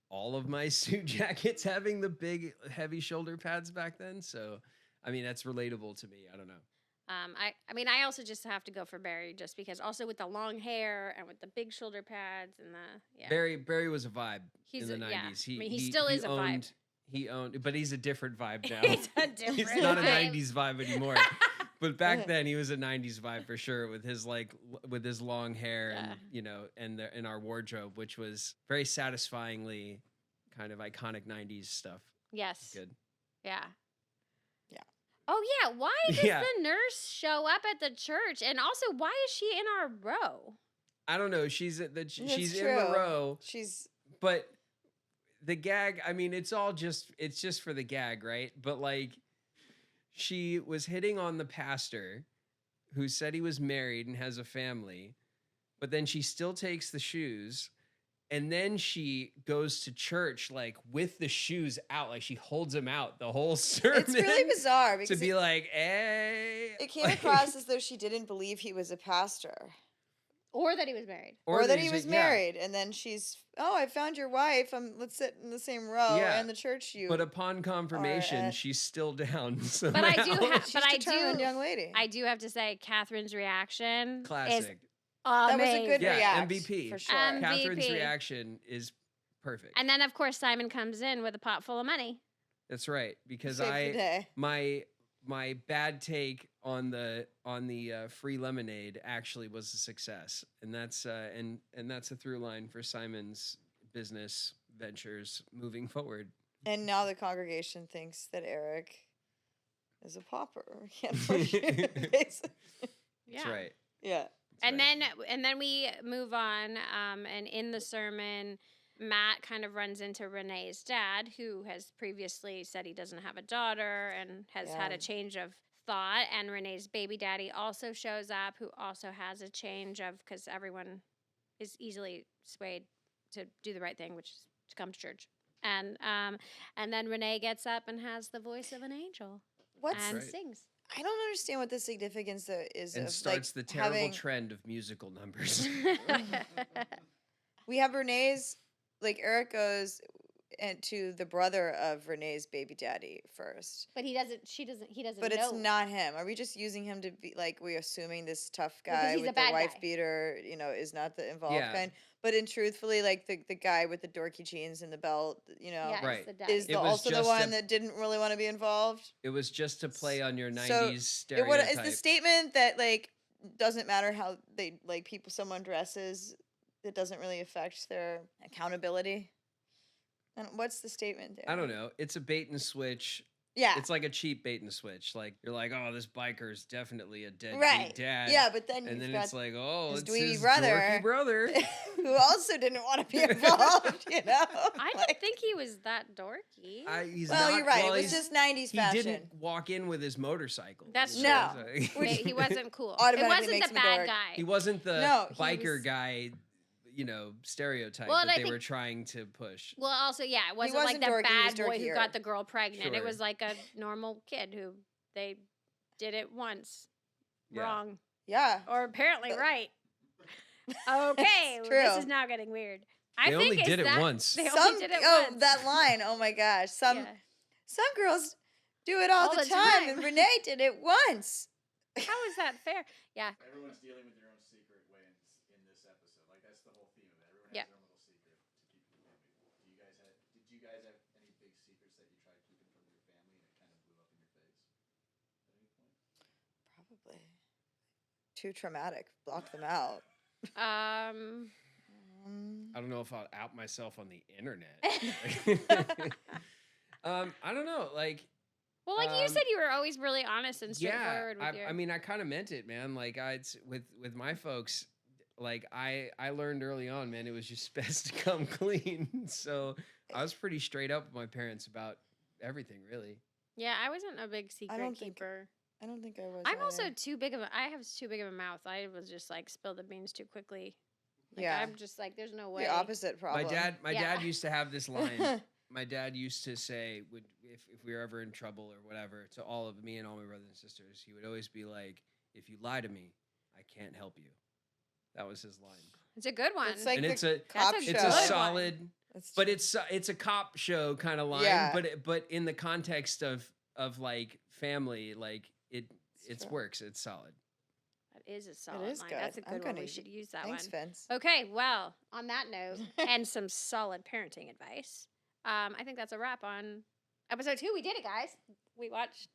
S3: all of my suit jackets having the big heavy shoulder pads back then. So, I mean, that's relatable to me. I don't know.
S1: I mean, I also just have to go for Barry just because also with the long hair and with the big shoulder pads and the
S3: Barry was a vibe
S1: He's
S3: in the
S1: a- yeah.
S3: '90s.
S1: I mean, he still is a vibe.
S3: He owned, but he's a different vibe now.
S1: He's a different
S3: He's not a
S1: vibe.
S3: '90s vibe anymore. But back then, he was a '90s vibe for sure, with his with his long hair and in our wardrobe, which was very satisfyingly kind of iconic '90s stuff.
S1: Yes.
S3: Good.
S1: Yeah.
S2: Yeah.
S1: Oh yeah. Why does
S3: Yeah.
S1: the nurse show up at the church? And also, why is she in our row?
S3: I don't know. She's in the
S2: true.
S3: row,
S2: She's
S3: but the gag. I mean, it's just for the gag, right? But like, she was hitting on the pastor, who said he was married and has a family, but then she still takes the shoes. And then she goes to church like with the shoes out, like she holds them out the whole sermon.
S2: it's really bizarre
S3: to
S2: because
S3: be like, hey.
S2: it came across as though she didn't believe he was a pastor.
S1: Or that he was married.
S2: Or that he
S3: he's
S2: was
S3: yeah.
S2: married, and then she's, I found your wife. Let's sit in the same row
S3: Yeah.
S2: and the church you.
S3: But upon confirmation,
S2: at-
S3: she's still down.
S1: But I do
S3: somehow.
S1: have-
S2: she's
S1: but I
S2: determined
S1: do-
S2: young lady.
S1: I do have to say, Catherine's reaction is
S3: Classic.
S2: that was a
S1: amazing.
S2: good
S3: Yeah,
S2: react
S3: MVP.
S2: for sure.
S3: Catherine's
S1: MVP.
S3: reaction is perfect.
S1: And then, of course, Simon comes in with a pot full of money.
S3: That's right, because
S2: Saved the day.
S3: my bad take on the free lemonade actually was a success, and that's and that's a through line for Simon's business ventures moving forward.
S2: And now the congregation thinks that Eric is a pauper. Can't push it, basically.
S1: Yeah.
S3: That's right.
S2: Yeah.
S1: And
S3: right.
S1: then we move on, and in the sermon, Matt kind of runs into Renee's dad, who has previously said he doesn't have a daughter and has had
S2: Yeah.
S1: a change of thought. And Renee's baby daddy also shows up, who also has a change of, because everyone is easily swayed to do the right thing, which is to come to church. And then Renee gets up and has the voice of an angel
S2: What's
S1: and
S3: right.
S1: sings.
S2: I don't understand what the significance is
S3: And
S2: of
S3: starts
S2: like
S3: the terrible
S2: having,
S3: trend of musical numbers.
S2: we have Renee's, like Eric goes, and to the brother of Renee's baby daddy first.
S1: But he doesn't
S2: But
S1: know.
S2: it's not him. Are we just using him to be like, we're assuming this tough
S1: Because
S2: guy
S1: he's a
S2: with the
S1: bad
S2: wife
S1: guy.
S2: beater, is not the involved
S3: Yeah.
S2: kind? But in truthfully, like the guy with the dorky jeans and the belt,
S1: Yeah,
S3: Right.
S1: it's the dad.
S2: is
S3: It was
S2: also the
S3: just
S2: one
S3: a-
S2: that didn't really want to be involved.
S3: It was just to play on your '90s
S2: So,
S3: stereotype.
S2: Is the statement that like doesn't matter how they like someone dresses, it doesn't really affect their accountability? And what's the statement there?
S3: I don't know. It's a bait and switch.
S2: Yeah.
S3: It's like a cheap bait and switch. Like you're like, oh, this biker's definitely a deadbeat
S2: Right.
S3: dad.
S2: Yeah, but then
S3: And
S2: you've
S3: then
S2: got
S3: it's like, oh,
S2: his
S3: it's
S2: dweeby
S3: his
S2: brother.
S3: dorky brother.
S2: who also didn't want to be involved,
S1: I
S2: Like,
S1: didn't think he was that dorky.
S3: He's
S2: well,
S3: not,
S2: you're right.
S3: well,
S2: It was
S3: he's-
S2: just 90s
S3: He
S2: fashion.
S3: didn't walk in with his motorcycle.
S1: That's
S3: you
S1: true.
S3: know, so-
S1: He wasn't cool. It
S2: Automatically
S1: wasn't
S2: makes
S1: the
S2: him a
S1: bad
S2: dork.
S1: guy.
S3: He wasn't the
S2: No, he
S3: biker
S2: was-
S3: guy, stereotype
S1: Well, and
S3: that
S1: I
S3: they
S1: think-
S3: were trying to push.
S1: Well, also, yeah, it wasn't,
S2: wasn't
S1: like
S2: dorky,
S1: the
S2: he was
S1: bad boy who
S2: dorkier.
S1: got the girl pregnant. It
S3: Sure.
S1: was like a normal kid who they did it once
S3: Yeah.
S1: wrong,
S2: Yeah.
S1: or apparently
S2: But-
S1: right. Okay,
S2: It's
S1: well, this
S2: true.
S1: is now getting weird.
S3: They
S1: I
S3: only
S1: think
S3: did
S1: is
S3: it
S1: that-
S3: once.
S1: They
S2: Some,
S1: only did it once.
S2: that line. Oh my gosh. Some
S1: Yeah.
S2: girls do it all, the time, and Renee did it once.
S1: How is that fair? Yeah.
S4: Everyone's dealing with their own secret wins in this episode. Like that's the whole theme of it. Everyone
S1: Yeah.
S4: has their own little secret to keep from family. Did you guys have any big secrets that you tried keeping from your family and it kind of blew up in your face at any point?
S2: Probably. Too traumatic. Block them out.
S3: I don't know if I'll out myself on the internet. I don't know. Like,
S1: Well, like you said, you were always really honest and
S3: yeah,
S1: straightforward with your.
S3: I mean, I kind of meant it, man. Like, with my folks, like I learned early on, man, it was just best to come clean. So I was pretty straight up with my parents about everything, really.
S1: Yeah, I wasn't a big secret
S2: don't think
S1: keeper.
S2: I don't think I was.
S1: I'm also
S2: either.
S1: too big of a. I have too big of a mouth. I was just like spill the beans too quickly. Like,
S2: Yeah.
S1: I'm just like, there's no way.
S2: The opposite problem.
S3: My
S1: Yeah.
S3: dad used to have this line. My dad used to say, if we were ever in trouble or whatever, to all of me and all my brothers and sisters, he would always be like, "If you lie to me, I can't help you." That was his line.
S1: It's a good one.
S2: It's like
S3: And
S2: the
S3: it's a-
S2: cop
S1: That's a
S2: show.
S3: It's a
S1: good one.
S3: solid,
S2: It's
S3: but it's a cop show kind of line.
S2: Yeah.
S3: But in the context of like family, like it
S2: true.
S3: works. It's solid.
S1: That is a solid
S2: is
S1: line.
S2: good.
S1: That's a
S2: I'm
S1: good one.
S2: gonna
S1: We should use that
S2: Thanks,
S1: one.
S2: Vince.
S1: Okay, well, on that note, and some solid parenting advice, I think that's a wrap on episode 2. We did it, guys. We've watched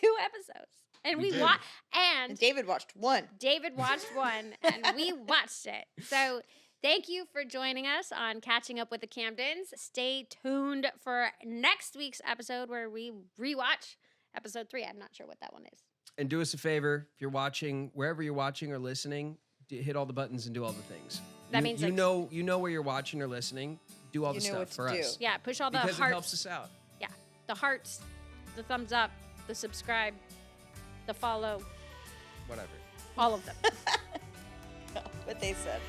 S1: 2 episodes, and
S3: We
S1: we
S3: did.
S1: watched,
S2: And
S1: and
S2: David watched one.
S1: David watched one, and we watched it. So thank you for joining us on Catching Up with the Camdens. Stay tuned for next week's episode where we rewatch episode 3. I'm not sure what that one is.
S3: And do us a favor, if you're watching, wherever you're watching or listening, hit all the buttons and do all the things.
S1: That means, like-
S3: you know where you're watching or listening. Do all
S2: You
S3: the
S2: know
S3: stuff
S2: what to
S3: for
S2: do.
S3: us
S1: Yeah, push all the
S3: because it
S1: hearts.
S3: helps us out.
S1: Yeah, the hearts, the thumbs up, the subscribe, the follow,
S3: Whatever.
S1: all of them.
S2: What they said.